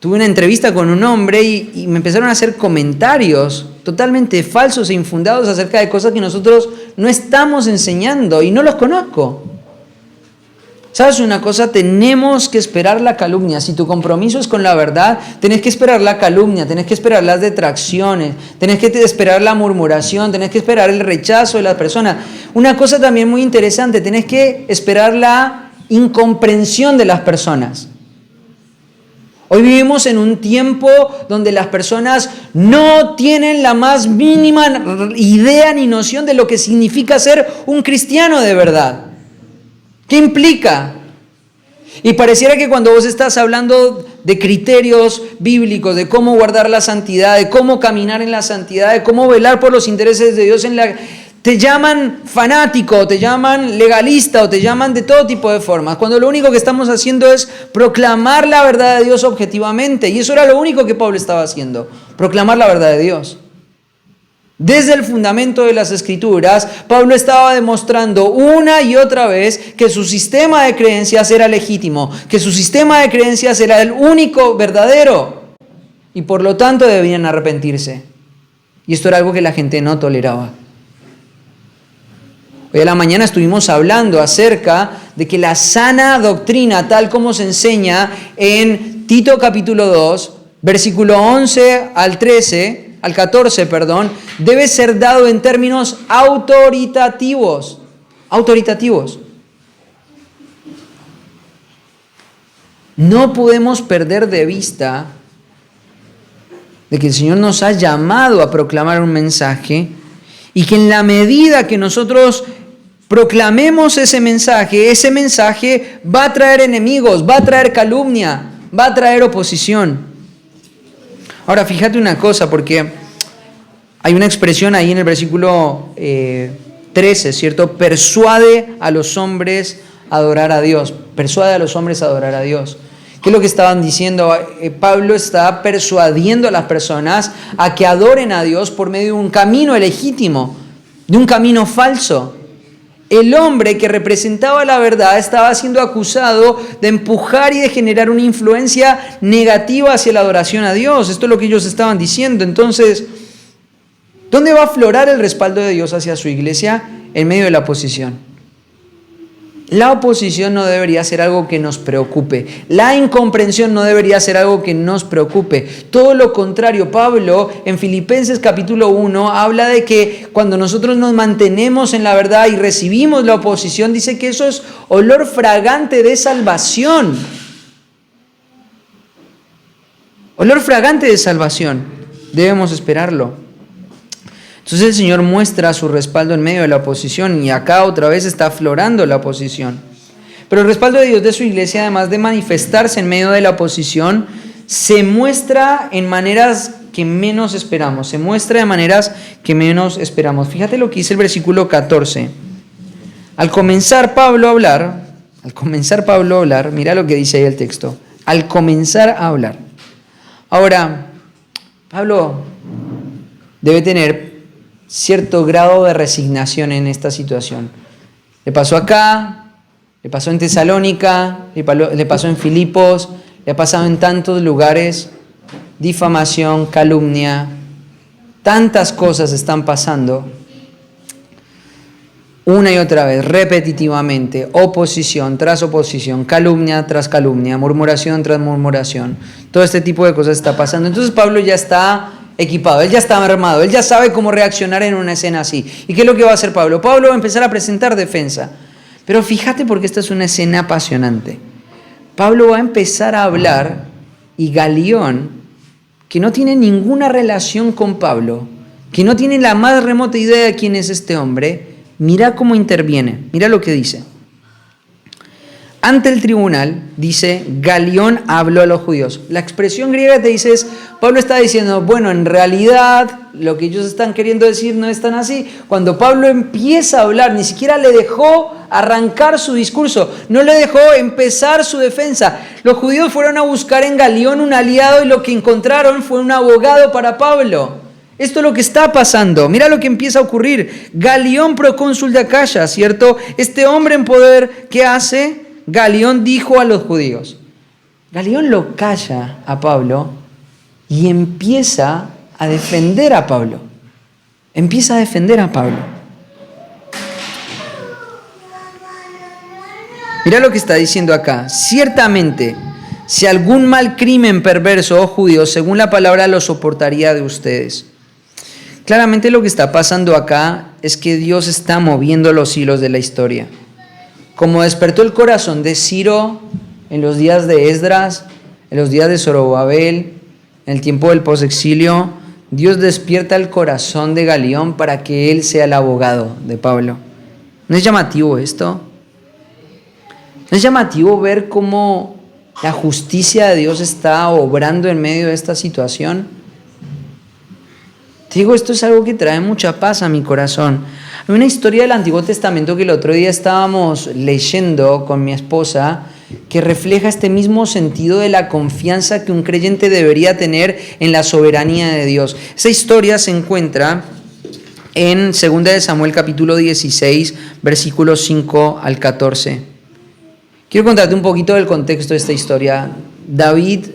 tuve una entrevista con un hombre y me empezaron a hacer comentarios totalmente falsos e infundados acerca de cosas que nosotros no estamos enseñando y no los conozco. ¿Sabes una cosa? Tenemos que esperar la calumnia. Si tu compromiso es con la verdad, tenés que esperar la calumnia, tenés que esperar las detracciones, tenés que esperar la murmuración, tenés que esperar el rechazo de las personas. Una cosa también muy interesante, tenés que esperar la incomprensión de las personas. Hoy vivimos en un tiempo donde las personas no tienen la más mínima idea ni noción de lo que significa ser un cristiano de verdad. ¿Qué implica? Y pareciera que cuando vos estás hablando de criterios bíblicos, de cómo guardar la santidad, de cómo caminar en la santidad, de cómo velar por los intereses de Dios te llaman fanático, te llaman legalista o te llaman de todo tipo de formas, cuando lo único que estamos haciendo es proclamar la verdad de Dios objetivamente. Y eso era lo único que Pablo estaba haciendo, proclamar la verdad de Dios. Desde el fundamento de las Escrituras, Pablo estaba demostrando una y otra vez que su sistema de creencias era legítimo, que su sistema de creencias era el único verdadero y por lo tanto debían arrepentirse. Y esto era algo que la gente no toleraba. Hoy a la mañana estuvimos hablando acerca de que la sana doctrina, tal como se enseña en Tito capítulo 2, versículo 11 al 14, debe ser dado en términos autoritativos. Autoritativos. No podemos perder de vista de que el Señor nos ha llamado a proclamar un mensaje y que en la medida que nosotros proclamemos ese mensaje va a traer enemigos, va a traer calumnia, va a traer oposición. Ahora, fíjate una cosa, porque hay una expresión ahí en el versículo 13, ¿cierto? Persuade a los hombres a adorar a Dios. Persuade a los hombres a adorar a Dios. ¿Qué es lo que estaban diciendo? Pablo está persuadiendo a las personas a que adoren a Dios por medio de un camino ilegítimo, de un camino falso. El hombre que representaba la verdad estaba siendo acusado de empujar y de generar una influencia negativa hacia la adoración a Dios. Esto es lo que ellos estaban diciendo. Entonces, ¿dónde va a aflorar el respaldo de Dios hacia su iglesia? En medio de la oposición. La oposición no debería ser algo que nos preocupe. La incomprensión no debería ser algo que nos preocupe. Todo lo contrario, Pablo en Filipenses capítulo 1 habla de que cuando nosotros nos mantenemos en la verdad y recibimos la oposición, dice que eso es olor fragante de salvación. Olor fragante de salvación. Debemos esperarlo. Entonces el Señor muestra su respaldo en medio de la oposición y acá otra vez está aflorando la oposición. Pero el respaldo de Dios de su iglesia, además de manifestarse en medio de la oposición, se muestra en maneras que menos esperamos. Se muestra de maneras que menos esperamos. Fíjate lo que dice el versículo 14. Al comenzar Pablo a hablar, mira lo que dice ahí el texto. Al comenzar a hablar. Ahora, Pablo debe tener cierto grado de resignación en esta situación. Le pasó acá, le pasó en Tesalónica, le pasó en Filipos, le ha pasado en tantos lugares. Difamación, calumnia, tantas cosas están pasando una y otra vez, repetitivamente, oposición tras oposición, calumnia tras calumnia, murmuración tras murmuración. Todo este tipo de cosas está pasando. Entonces Pablo ya está equipado, él ya está armado, él ya sabe cómo reaccionar en una escena así. ¿Y qué es lo que va a hacer Pablo? Pablo va a empezar a presentar defensa. Pero fíjate porque esta es una escena apasionante. Pablo va a empezar a hablar y Galión, que no tiene ninguna relación con Pablo, que no tiene la más remota idea de quién es este hombre, mira cómo interviene, mira lo que dice. Ante el tribunal, dice, Galión habló a los judíos. La expresión griega te dice Pablo está diciendo, bueno, en realidad lo que ellos están queriendo decir no es tan así. Cuando Pablo empieza a hablar, ni siquiera le dejó arrancar su discurso, no le dejó empezar su defensa. Los judíos fueron a buscar en Galión un aliado y lo que encontraron fue un abogado para Pablo. Esto es lo que está pasando. Mira lo que empieza a ocurrir. Galión, procónsul de Acaya, ¿cierto? Este hombre en poder, ¿qué hace? Galión dijo a los judíos. Galión lo calla a Pablo y empieza a defender a Pablo. Empieza a defender a Pablo. Mira lo que está diciendo acá. Ciertamente, si algún mal crimen perverso, oh judíos, según la palabra lo soportaría de ustedes. Claramente lo que está pasando acá es que Dios está moviendo los hilos de la historia. Como despertó el corazón de Ciro en los días de Esdras, en los días de Zorobabel, en el tiempo del posexilio, Dios despierta el corazón de Galión para que él sea el abogado de Pablo. ¿No es llamativo esto? Es llamativo ver cómo la justicia de Dios está obrando en medio de esta situación. Te digo, esto es algo que trae mucha paz a mi corazón. Hay una historia del Antiguo Testamento que el otro día estábamos leyendo con mi esposa que refleja este mismo sentido de la confianza que un creyente debería tener en la soberanía de Dios. Esa historia se encuentra en 2 de Samuel capítulo 16, versículos 5 al 14. Quiero contarte un poquito del contexto de esta historia. David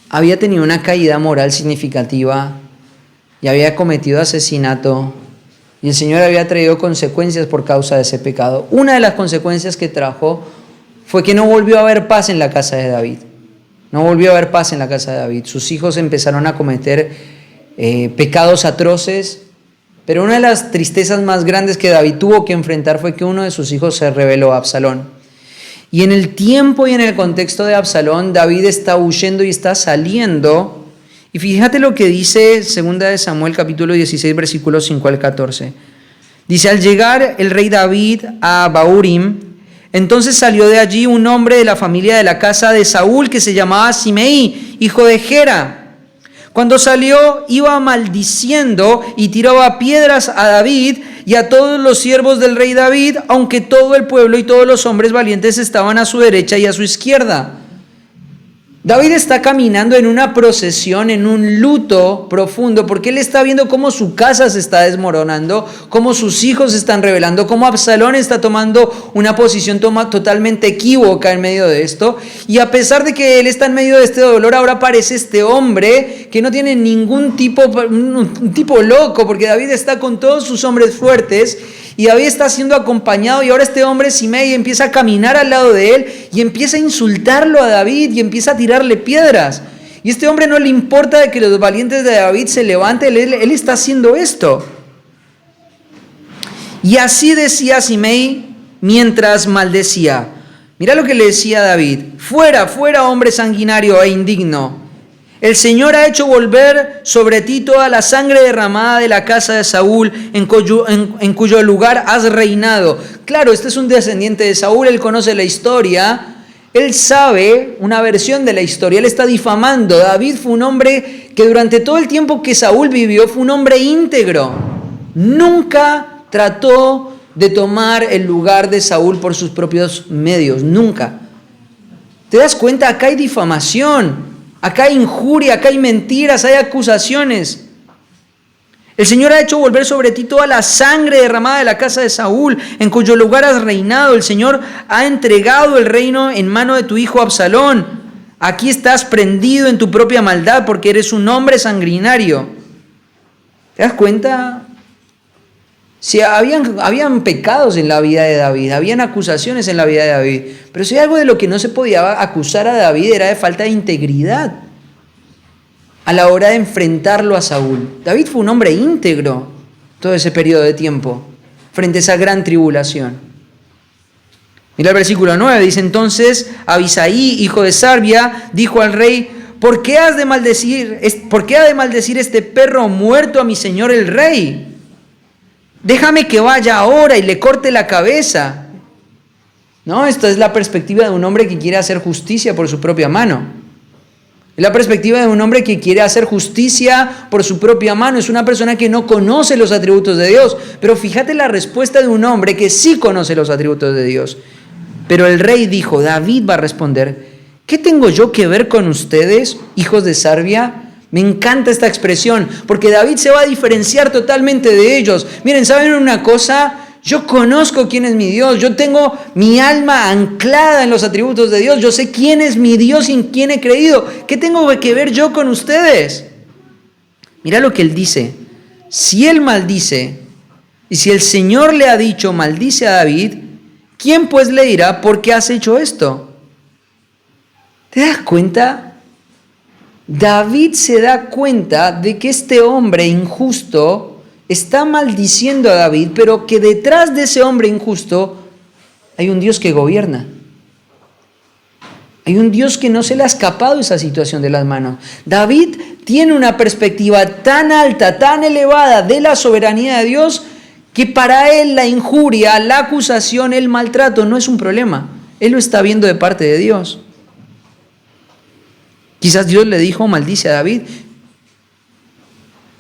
había tenido una caída moral significativa y había cometido asesinato, y el Señor había traído consecuencias por causa de ese pecado. Una de las consecuencias que trajo fue que no volvió a haber paz en la casa de David. No volvió a haber paz en la casa de David. Sus hijos empezaron a cometer pecados atroces, pero una de las tristezas más grandes que David tuvo que enfrentar fue que uno de sus hijos se rebeló, Absalón. Y en el tiempo y en el contexto de Absalón, David está huyendo y está saliendo. Y fíjate lo que dice 2 de Samuel capítulo 16, versículos 5 al 14. Dice, al llegar el rey David a Bahurim, entonces salió de allí un hombre de la familia de la casa de Saúl que se llamaba Simei, hijo de Gera. Cuando salió, iba maldiciendo y tiraba piedras a David y a todos los siervos del rey David, aunque todo el pueblo y todos los hombres valientes estaban a su derecha y a su izquierda. David está caminando en una procesión, en un luto profundo, porque él está viendo cómo su casa se está desmoronando, cómo sus hijos se están rebelando, cómo Absalón está tomando una posición totalmente equívoca en medio de esto. Y a pesar de que él está en medio de este dolor, ahora aparece este hombre que no tiene ningún tipo, un tipo loco, porque David está con todos sus hombres fuertes, y David está siendo acompañado, y ahora este hombre Simei empieza a caminar al lado de él y empieza a insultarlo a David y empieza a tirarle piedras. Y este hombre no le importa de que los valientes de David se levanten, él está haciendo esto. Y así decía Simei mientras maldecía. Mira lo que le decía a David: fuera, fuera, hombre sanguinario e indigno. El Señor ha hecho volver sobre ti toda la sangre derramada de la casa de Saúl, en cuyo lugar has reinado. Claro, este es un descendiente de Saúl, él conoce la historia, él sabe una versión de la historia, él está difamando. David fue un hombre que durante todo el tiempo que Saúl vivió fue un hombre íntegro. Nunca trató de tomar el lugar de Saúl por sus propios medios, nunca. ¿Te das cuenta? Acá hay difamación. Acá hay injuria, acá hay mentiras, hay acusaciones. El Señor ha hecho volver sobre ti toda la sangre derramada de la casa de Saúl, en cuyo lugar has reinado. El Señor ha entregado el reino en mano de tu hijo Absalón. Aquí estás prendido en tu propia maldad porque eres un hombre sanguinario. ¿Te das cuenta? Si habían pecados en la vida de David, habían acusaciones en la vida de David, pero si hay algo de lo que no se podía acusar a David era de falta de integridad a la hora de enfrentarlo a Saúl. David fue un hombre íntegro todo ese periodo de tiempo frente a esa gran tribulación. Mira el versículo 9, dice: entonces Abisaí, hijo de Sarbia, dijo al rey: ¿por qué ha de maldecir este perro muerto a mi señor el rey? Déjame que vaya ahora y le corte la cabeza. No, esta es la perspectiva de un hombre que quiere hacer justicia por su propia mano. Es la perspectiva de un hombre que quiere hacer justicia por su propia mano. Es una persona que no conoce los atributos de Dios. Pero fíjate la respuesta de un hombre que sí conoce los atributos de Dios. Pero el rey dijo, David va a responder: ¿qué tengo yo que ver con ustedes, hijos de Sarbia? Me encanta esta expresión, porque David se va a diferenciar totalmente de ellos. Miren, ¿saben una cosa? Yo conozco quién es mi Dios, yo tengo mi alma anclada en los atributos de Dios, yo sé quién es mi Dios y en quién he creído. ¿Qué tengo que ver yo con ustedes? Mira lo que él dice: si él maldice, y si el Señor le ha dicho maldice a David, ¿quién pues le dirá por qué has hecho esto? ¿Te das cuenta? David se da cuenta de que este hombre injusto está maldiciendo a David, pero que detrás de ese hombre injusto hay un Dios que gobierna. Hay un Dios que no se le ha escapado esa situación de las manos. David tiene una perspectiva tan alta, tan elevada de la soberanía de Dios, que para él la injuria, la acusación, el maltrato no es un problema. Él lo está viendo de parte de Dios. Quizás Dios le dijo, maldice a David.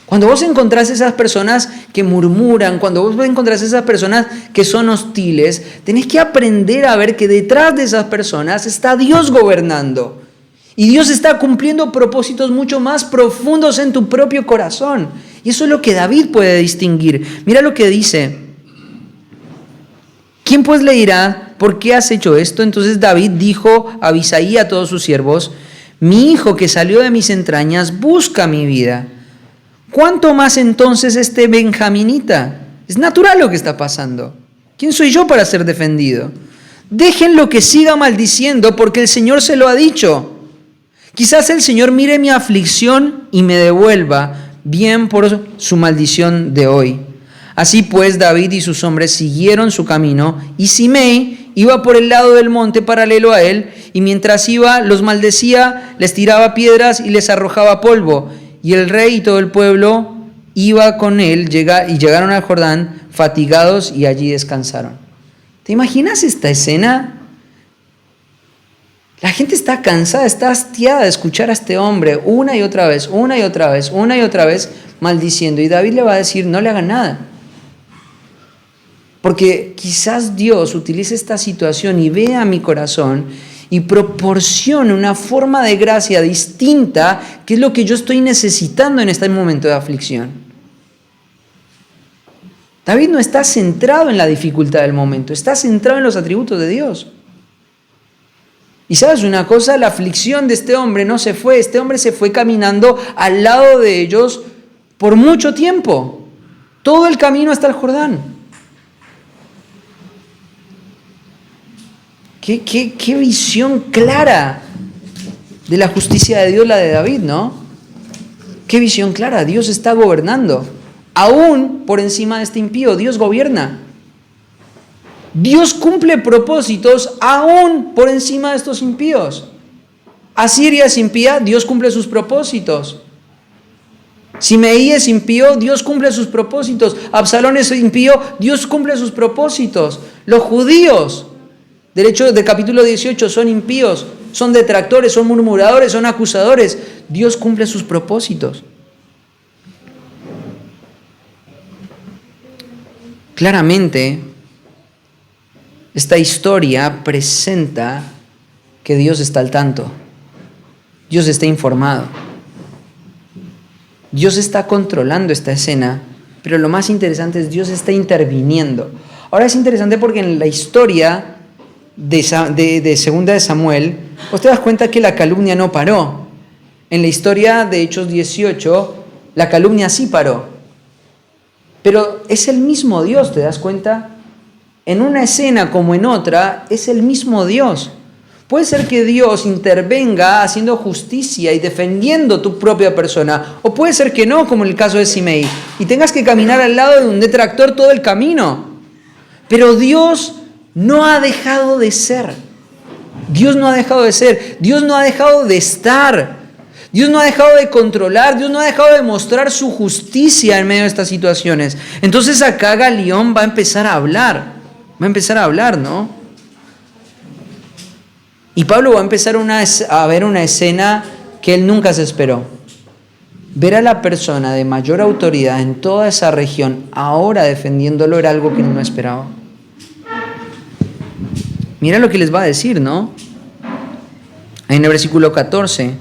Cuando vos encontrás esas personas que murmuran, cuando vos encontrás esas personas que son hostiles, tenés que aprender a ver que detrás de esas personas está Dios gobernando. Y Dios está cumpliendo propósitos mucho más profundos en tu propio corazón. Y eso es lo que David puede distinguir. Mira lo que dice. ¿Quién pues le dirá, por qué has hecho esto? Entonces David dijo a Abisai y a todos sus siervos, mi hijo que salió de mis entrañas busca mi vida. ¿Cuánto más entonces este benjaminita? Es natural lo que está pasando. ¿Quién soy yo para ser defendido? Déjenlo que siga maldiciendo porque el Señor se lo ha dicho. Quizás el Señor mire mi aflicción y me devuelva bien por su maldición de hoy. Así pues, David y sus hombres siguieron su camino y Simei iba por el lado del monte paralelo a él y mientras iba los maldecía, les tiraba piedras y les arrojaba polvo. Y el rey y todo el pueblo iba con él y llegaron al Jordán fatigados y allí descansaron. ¿Te imaginas esta escena? La gente está cansada, está hastiada de escuchar a este hombre una y otra vez maldiciendo. Y David le va a decir, no le hagan nada. Porque quizás Dios utilice esta situación y vea mi corazón y proporcione una forma de gracia distinta, que es lo que yo estoy necesitando en este momento de aflicción. David no está centrado en la dificultad del momento, está centrado en los atributos de Dios. Y sabes una cosa, la aflicción de este hombre no se fue, este hombre se fue caminando al lado de ellos por mucho tiempo, todo el camino hasta el Jordán. Qué visión clara de la justicia de Dios la de David, ¿no? Qué visión clara, Dios está gobernando. Aún por encima de este impío, Dios gobierna. Dios cumple propósitos aún por encima de estos impíos. Asiria es impía, Dios cumple sus propósitos. Simei es impío, Dios cumple sus propósitos. Absalón es impío, Dios cumple sus propósitos. Los judíos, del capítulo 18, son impíos, son detractores, son murmuradores, son acusadores. Dios cumple sus propósitos. Claramente, esta historia presenta que Dios está al tanto. Dios está informado. Dios está controlando esta escena, pero lo más interesante es Dios está interviniendo. Ahora es interesante porque en la historia de Segunda de Samuel, vos te das cuenta que la calumnia no paró. En la historia de Hechos 18, la calumnia sí paró. Pero es el mismo Dios, ¿te das cuenta? En una escena como en otra, es el mismo Dios. Puede ser que Dios intervenga haciendo justicia y defendiendo tu propia persona, o puede ser que no, como en el caso de Simei, y tengas que caminar al lado de un detractor todo el camino. Pero Dios no ha dejado de ser. Dios no ha dejado de ser. Dios no ha dejado de estar. Dios no ha dejado de controlar. Dios no ha dejado de mostrar su justicia en medio de estas situaciones. Entonces acá Galión va a empezar a hablar. ¿No? Y Pablo va a empezar a ver una escena que él nunca se esperó. Ver a la persona de mayor autoridad en toda esa región ahora defendiéndolo era algo que no esperaba. Mira lo que les va a decir, ¿no? En el versículo 14.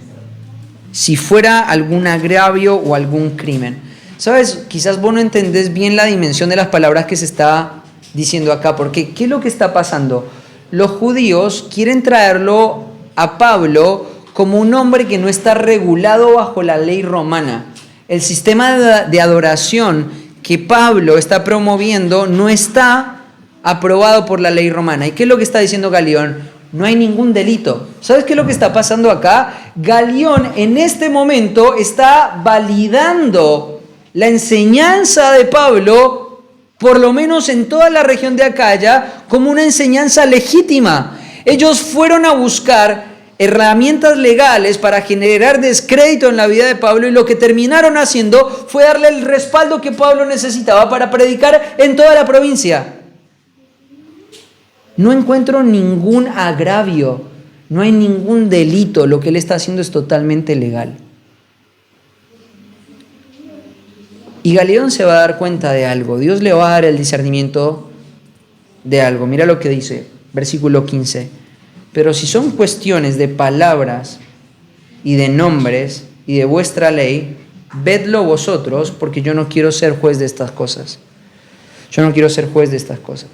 Si fuera algún agravio o algún crimen. ¿Sabes? Quizás vos no entendés bien la dimensión de las palabras que se está diciendo acá. Porque, ¿qué es lo que está pasando? Los judíos quieren traerlo a Pablo como un hombre que no está regulado bajo la ley romana. El sistema de adoración que Pablo está promoviendo no está aprobado por la ley romana. ¿Y qué es lo que está diciendo Galión? No hay ningún delito. ¿Sabes qué es lo que está pasando acá? Galión en este momento está validando la enseñanza de Pablo, por lo menos en toda la región de Acaya, como una enseñanza legítima. Ellos fueron a buscar herramientas legales para generar descrédito en la vida de Pablo y lo que terminaron haciendo fue darle el respaldo que Pablo necesitaba para predicar en toda la provincia. No encuentro ningún agravio, no hay ningún delito, lo que él está haciendo es totalmente legal. Y Galión se va a dar cuenta de algo, Dios le va a dar el discernimiento de algo. Mira lo que dice, versículo 15. Pero si son cuestiones de palabras y de nombres y de vuestra ley, vedlo vosotros, porque yo no quiero ser juez de estas cosas. Yo no quiero ser juez de estas cosas.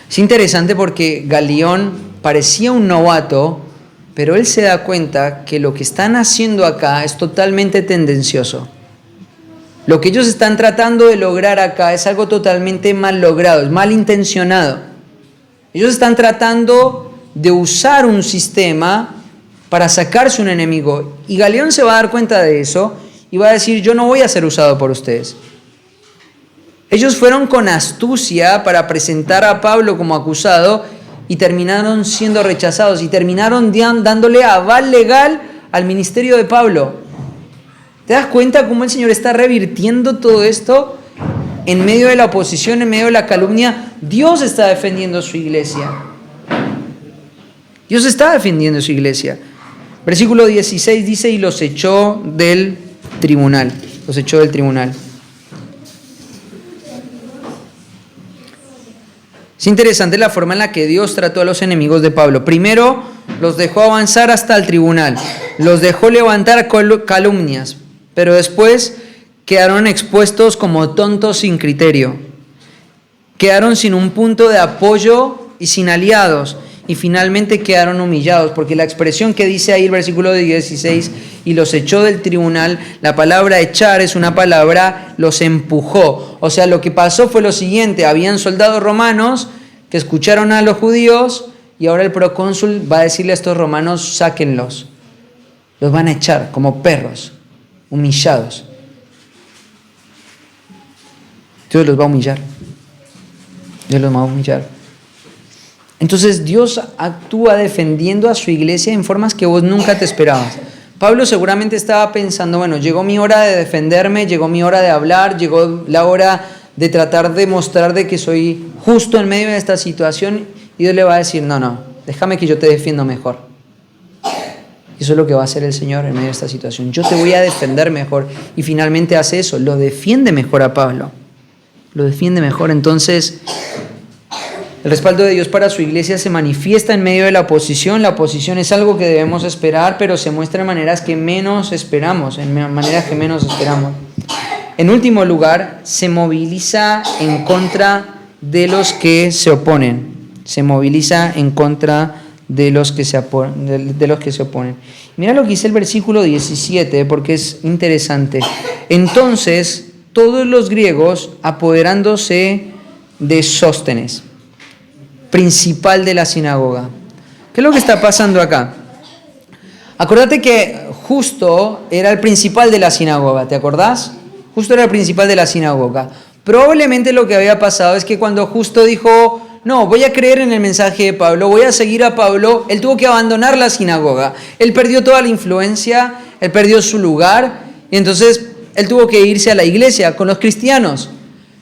Es interesante porque Galión parecía un novato, pero él se da cuenta que lo que están haciendo acá es totalmente tendencioso. Lo que ellos están tratando de lograr acá es algo totalmente mal logrado, es mal intencionado. Ellos están tratando de usar un sistema para sacarse un enemigo. Y Galión se va a dar cuenta de eso y va a decir, yo no voy a ser usado por ustedes. Ellos fueron con astucia para presentar a Pablo como acusado y terminaron siendo rechazados y terminaron dándole aval legal al ministerio de Pablo. ¿Te das cuenta cómo el Señor está revirtiendo todo esto? En medio de la oposición, en medio de la calumnia, Dios está defendiendo su iglesia. Dios está defendiendo su iglesia. Versículo 16 dice, y los echó del tribunal. Los echó del tribunal. Es interesante la forma en la que Dios trató a los enemigos de Pablo. Primero, los dejó avanzar hasta el tribunal. Los dejó levantar calumnias. Pero después quedaron expuestos como tontos sin criterio. Quedaron sin un punto de apoyo y sin aliados. Y finalmente quedaron humillados, porque la expresión que dice ahí el versículo 16, y los echó del tribunal, la palabra echar es una palabra, los empujó. O sea, lo que pasó fue lo siguiente, habían soldados romanos que escucharon a los judíos y ahora el procónsul va a decirle a estos romanos, sáquenlos. Los van a echar como perros, humillados. Dios los va a humillar. Dios los va a humillar. Entonces Dios actúa defendiendo a su iglesia en formas que vos nunca te esperabas. Pablo seguramente estaba pensando, bueno, llegó mi hora de defenderme, llegó mi hora de hablar, llegó la hora de tratar de mostrar de que soy justo en medio de esta situación. Y Dios le va a decir, no, déjame que yo te defiendo mejor. Y eso es lo que va a hacer el Señor en medio de esta situación. Yo te voy a defender mejor. Y finalmente hace eso, lo defiende mejor a Pablo. Lo defiende mejor. Entonces, el respaldo de Dios para su iglesia se manifiesta en medio de la oposición. La oposición es algo que debemos esperar, pero se muestra en maneras que menos esperamos, En último lugar, se moviliza en contra de los que se oponen. Se moviliza en contra de los que se oponen. Mira lo que dice el versículo 17, porque es interesante. Entonces, todos los griegos, apoderándose de Sóstenes, principal de la sinagoga. ¿Qué es lo que está pasando acá? Acuérdate que Justo era el principal de la sinagoga, ¿te acordás? Justo era el principal de la sinagoga. Probablemente lo que había pasado es que cuando Justo dijo, no, voy a creer en el mensaje de Pablo, voy a seguir a Pablo, él tuvo que abandonar la sinagoga. Él perdió toda la influencia, él perdió su lugar, y entonces él tuvo que irse a la iglesia con los cristianos.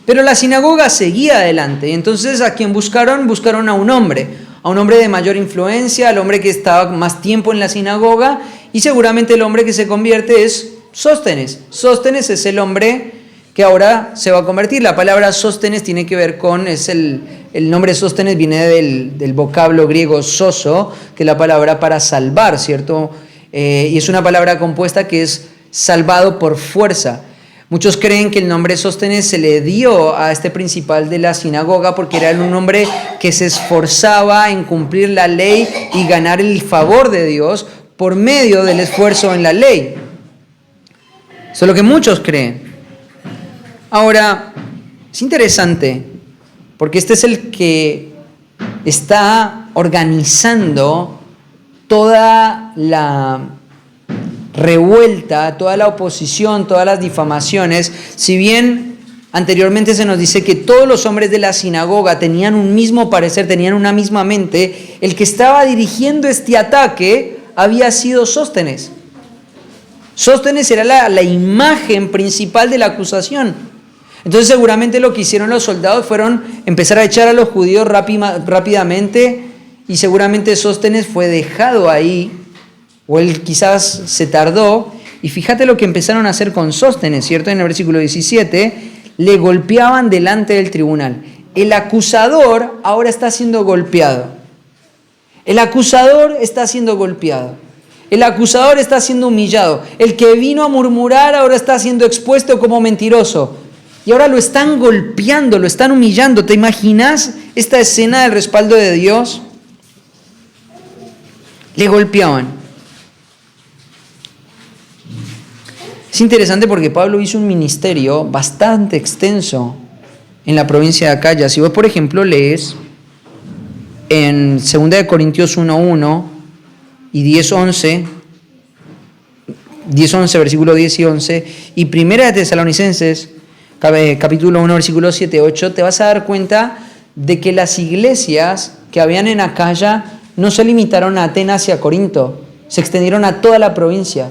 Pero la sinagoga seguía adelante, y entonces a quien buscaron a un hombre de mayor influencia, al hombre que estaba más tiempo en la sinagoga, y seguramente el hombre que se convierte es Sóstenes. Sóstenes es el hombre que ahora se va a convertir. La palabra Sóstenes tiene que ver con, el nombre Sóstenes viene del vocablo griego soso, que es la palabra para salvar, ¿cierto? Y es una palabra compuesta que es salvado por fuerza. Muchos creen que el nombre Sóstenes se le dio a este principal de la sinagoga porque era un hombre que se esforzaba en cumplir la ley y ganar el favor de Dios por medio del esfuerzo en la ley. Eso es lo que muchos creen. Ahora, es interesante porque este es el que está organizando toda la revuelta, toda la oposición, todas las difamaciones. Si bien anteriormente se nos dice que todos los hombres de la sinagoga tenían un mismo parecer, tenían una misma mente, el que estaba dirigiendo este ataque había sido Sóstenes. Sóstenes era la imagen principal de la acusación. Entonces seguramente lo que hicieron los soldados fueron empezar a echar a los judíos rápidamente, y seguramente Sóstenes fue dejado ahí, o él quizás se tardó. Y fíjate lo que empezaron a hacer con Sóstenes, ¿cierto? En el versículo 17, le golpeaban delante del tribunal. El acusador ahora está siendo golpeado. El acusador está siendo golpeado. El acusador está siendo humillado. El que vino a murmurar ahora está siendo expuesto como mentiroso. Y ahora lo están golpeando, lo están humillando. ¿Te imaginas esta escena del respaldo de Dios? Le golpeaban. Es interesante porque Pablo hizo un ministerio bastante extenso en la provincia de Acaya. Si vos, por ejemplo, lees en 2 Corintios 1:1 y 10:11, versículo 10 y 11, y 1 de Tesalonicenses, capítulo 1, versículo 7, 8, te vas a dar cuenta de que las iglesias que habían en Acaya no se limitaron a Atenas y a Corinto, se extendieron a toda la provincia.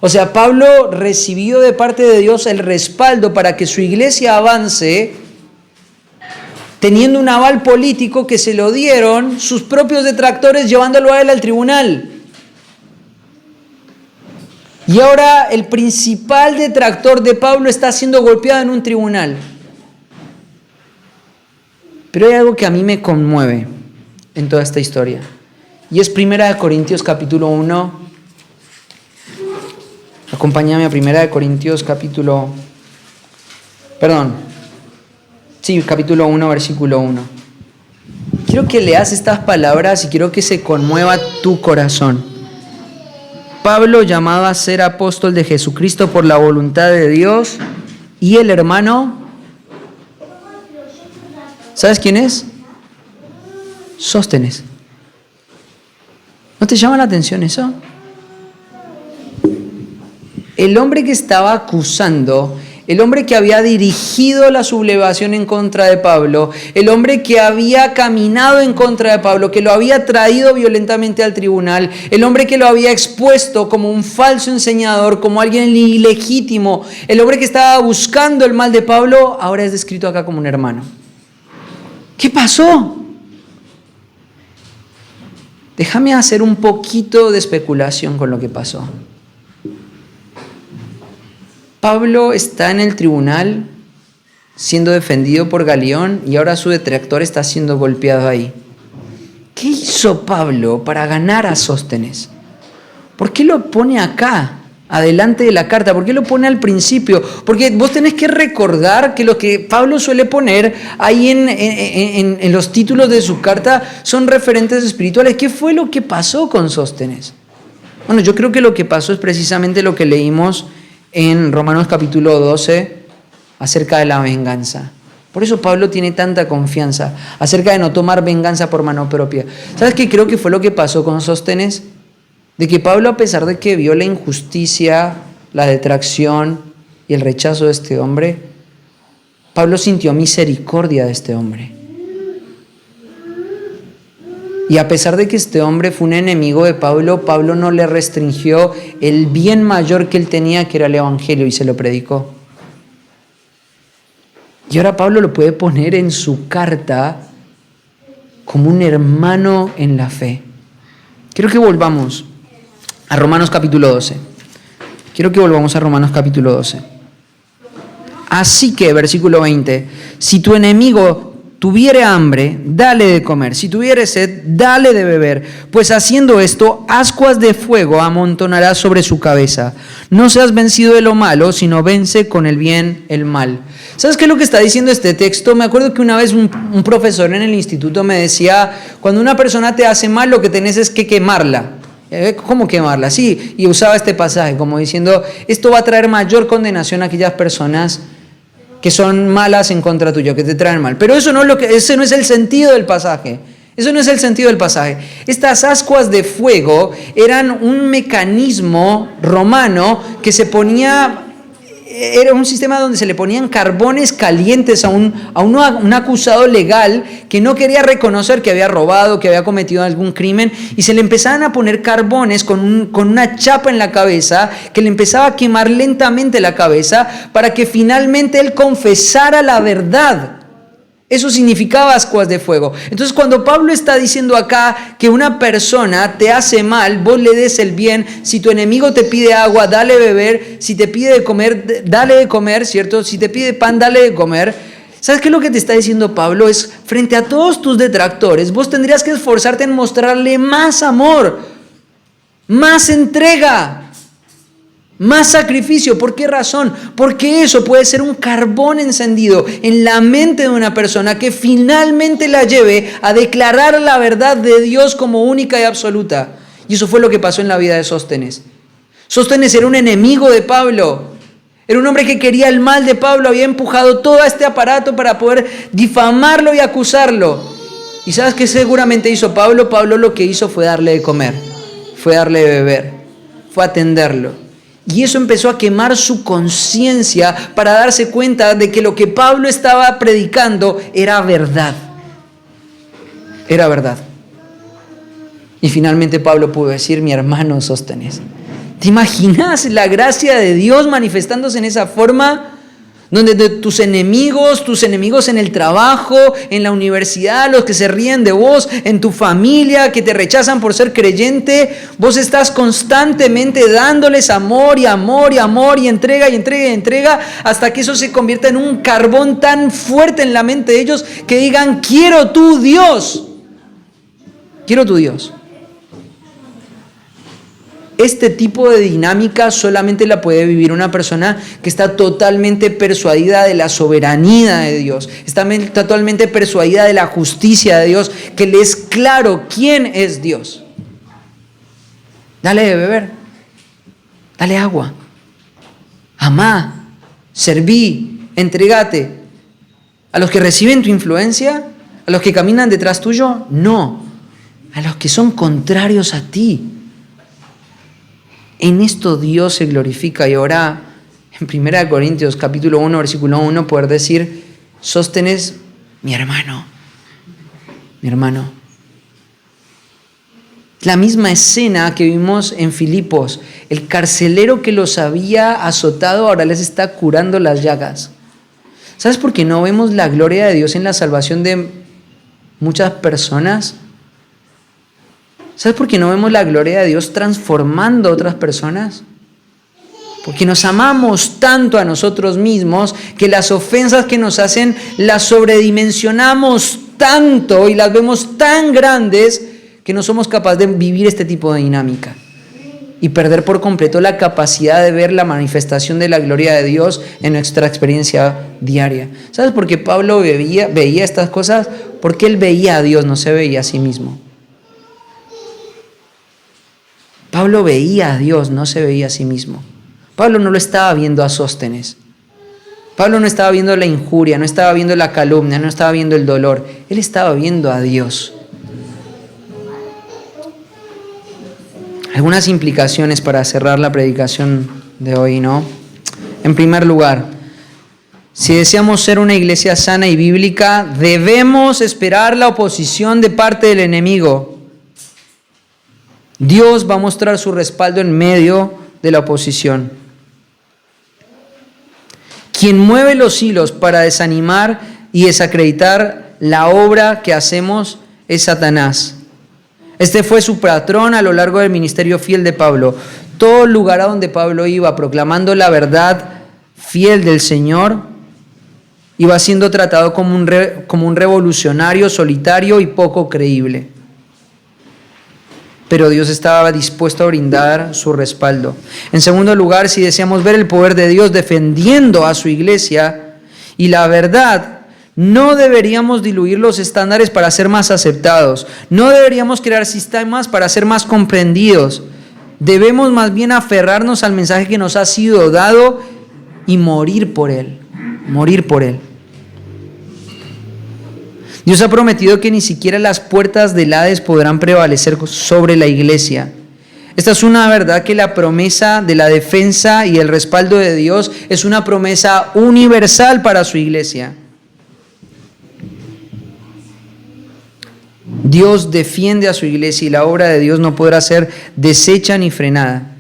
O sea, Pablo recibió de parte de Dios el respaldo para que su iglesia avance, teniendo un aval político que se lo dieron sus propios detractores, llevándolo a él al tribunal. Y ahora el principal detractor de Pablo está siendo golpeado en un tribunal. Pero hay algo que a mí me conmueve en toda esta historia. Y es 1 Corintios capítulo 1. Acompáñame a 1 Corintios capítulo 1, versículo 1. Quiero que leas estas palabras y quiero que se conmueva tu corazón. Pablo, llamado a ser apóstol de Jesucristo por la voluntad de Dios, y el hermano, ¿sabes quién es? Sóstenes. ¿No te llama la atención eso? El hombre que estaba acusando, el hombre que había dirigido la sublevación en contra de Pablo, el hombre que había caminado en contra de Pablo, que lo había traído violentamente al tribunal, el hombre que lo había expuesto como un falso enseñador, como alguien ilegítimo, el hombre que estaba buscando el mal de Pablo, ahora es descrito acá como un hermano. ¿Qué pasó? Déjame hacer un poquito de especulación con lo que pasó. Pablo está en el tribunal siendo defendido por Galión y ahora su detractor está siendo golpeado ahí. ¿Qué hizo Pablo para ganar a Sóstenes? ¿Por qué lo pone acá, adelante de la carta? ¿Por qué lo pone al principio? Porque vos tenés que recordar que lo que Pablo suele poner ahí en los títulos de su carta son referentes espirituales. ¿Qué fue lo que pasó con Sóstenes? Bueno, yo creo que lo que pasó es precisamente lo que leímos en Romanos capítulo 12 acerca de la venganza. Por eso Pablo tiene tanta confianza acerca de no tomar venganza por mano propia. ¿Sabes qué creo que fue lo que pasó con Sóstenes? De que Pablo, a pesar de que vio la injusticia, la detracción y el rechazo de este hombre, Pablo sintió misericordia de este hombre. Y a pesar de que este hombre fue un enemigo de Pablo, Pablo no le restringió el bien mayor que él tenía, que era el evangelio, y se lo predicó. Y ahora Pablo lo puede poner en su carta como un hermano en la fe. Quiero que volvamos a Romanos capítulo 12. Así que, versículo 20, si tu enemigo tuviere hambre, dale de comer. Si tuviere sed, dale de beber. Pues haciendo esto, ascuas de fuego amontonarás sobre su cabeza. No seas vencido de lo malo, sino vence con el bien el mal. ¿Sabes qué es lo que está diciendo este texto? Me acuerdo que una vez un profesor en el instituto me decía, cuando una persona te hace mal, lo que tenés es que quemarla. ¿Cómo quemarla? Sí, y usaba este pasaje como diciendo, esto va a traer mayor condenación a aquellas personas que son malas en contra tuyo, que te traen mal. Pero ese no es el sentido del pasaje. Estas ascuas de fuego eran un mecanismo romano que se ponía era un sistema donde se le ponían carbones calientes a un acusado legal que no quería reconocer que había robado, que había cometido algún crimen, y se le empezaban a poner carbones con una chapa en la cabeza que le empezaba a quemar lentamente la cabeza para que finalmente él confesara la verdad. Eso significaba ascuas de fuego. Entonces, cuando Pablo está diciendo acá que una persona te hace mal, vos le des el bien. Si tu enemigo te pide agua, dale beber. Si te pide de comer, dale de comer, ¿cierto? Si te pide pan, dale de comer. ¿Sabes qué es lo que te está diciendo Pablo? Es, frente a todos tus detractores, vos tendrías que esforzarte en mostrarle más amor, más entrega, más sacrificio. ¿Por qué razón? Porque eso puede ser un carbón encendido en la mente de una persona que finalmente la lleve a declarar la verdad de Dios como única y absoluta. Y eso fue lo que pasó en la vida de Sóstenes. Sóstenes era un enemigo de Pablo. Era un hombre que quería el mal de Pablo. Había empujado todo este aparato para poder difamarlo y acusarlo. ¿Y sabes qué seguramente hizo Pablo? Pablo lo que hizo fue darle de comer, fue darle de beber, fue atenderlo. Y eso empezó a quemar su conciencia para darse cuenta de que lo que Pablo estaba predicando era verdad. Era verdad. Y finalmente Pablo pudo decir, mi hermano Sóstenes, ¿te imaginas la gracia de Dios manifestándose en esa forma? Donde de tus enemigos en el trabajo, en la universidad, los que se ríen de vos, en tu familia, que te rechazan por ser creyente, vos estás constantemente dándoles amor y amor y amor y entrega y entrega y entrega, hasta que eso se convierta en un carbón tan fuerte en la mente de ellos que digan, quiero tu Dios, quiero tu Dios. Este tipo de dinámica solamente la puede vivir una persona que está totalmente persuadida de la soberanía de Dios, está totalmente persuadida de la justicia de Dios, que le es claro quién es Dios. Dale de beber, dale agua, amá, serví, entregate. A los que reciben tu influencia, a los que caminan detrás tuyo, no, a los que son contrarios a ti. En esto Dios se glorifica. Y ahora en 1 Corintios capítulo 1, versículo 1, poder decir, Sóstenes, mi hermano. La misma escena que vimos en Filipos. El carcelero que los había azotado ahora les está curando las llagas. ¿Sabes por qué no vemos la gloria de Dios en la salvación de muchas personas? ¿Sabes por qué no vemos la gloria de Dios transformando a otras personas? Porque nos amamos tanto a nosotros mismos que las ofensas que nos hacen las sobredimensionamos tanto y las vemos tan grandes que no somos capaces de vivir este tipo de dinámica y perder por completo la capacidad de ver la manifestación de la gloria de Dios en nuestra experiencia diaria. ¿Sabes por qué Pablo veía estas cosas? Porque él veía a Dios, no se veía a sí mismo. Pablo veía a Dios, no se veía a sí mismo. Pablo no lo estaba viendo a Sóstenes. Pablo no estaba viendo la injuria, no estaba viendo la calumnia, no estaba viendo el dolor. Él estaba viendo a Dios. Algunas implicaciones para cerrar la predicación de hoy, ¿no? En primer lugar, si deseamos ser una iglesia sana y bíblica, debemos esperar la oposición de parte del enemigo. Dios va a mostrar su respaldo en medio de la oposición. Quien mueve los hilos para desanimar y desacreditar la obra que hacemos es Satanás. Este fue su patrón a lo largo del ministerio fiel de Pablo. Todo lugar a donde Pablo iba proclamando la verdad fiel del Señor, iba siendo tratado como un revolucionario solitario y poco creíble. Pero Dios estaba dispuesto a brindar su respaldo. En segundo lugar, si deseamos ver el poder de Dios defendiendo a su iglesia y la verdad, no deberíamos diluir los estándares para ser más aceptados. No deberíamos crear sistemas para ser más comprendidos. Debemos más bien aferrarnos al mensaje que nos ha sido dado y morir por él. Morir por él. Dios ha prometido que ni siquiera las puertas del Hades podrán prevalecer sobre la iglesia. Esta es una verdad que la promesa de la defensa y el respaldo de Dios es una promesa universal para su iglesia. Dios defiende a su iglesia y la obra de Dios no podrá ser deshecha ni frenada.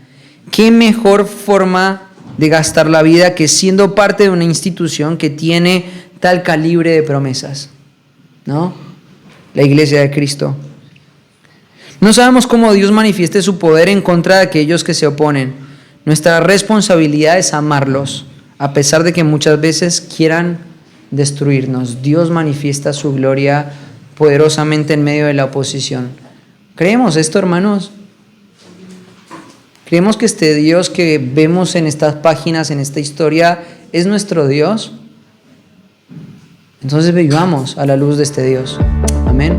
¿Qué mejor forma de gastar la vida que siendo parte de una institución que tiene tal calibre de promesas? ¿No? La iglesia de Cristo. No sabemos cómo Dios manifieste su poder en contra de aquellos que se oponen. Nuestra responsabilidad es amarlos, a pesar de que muchas veces quieran destruirnos. Dios manifiesta su gloria poderosamente en medio de la oposición. ¿Creemos esto, hermanos? ¿Creemos que este Dios que vemos en estas páginas, en esta historia, es nuestro Dios? Entonces vivamos a la luz de este Dios. Amén.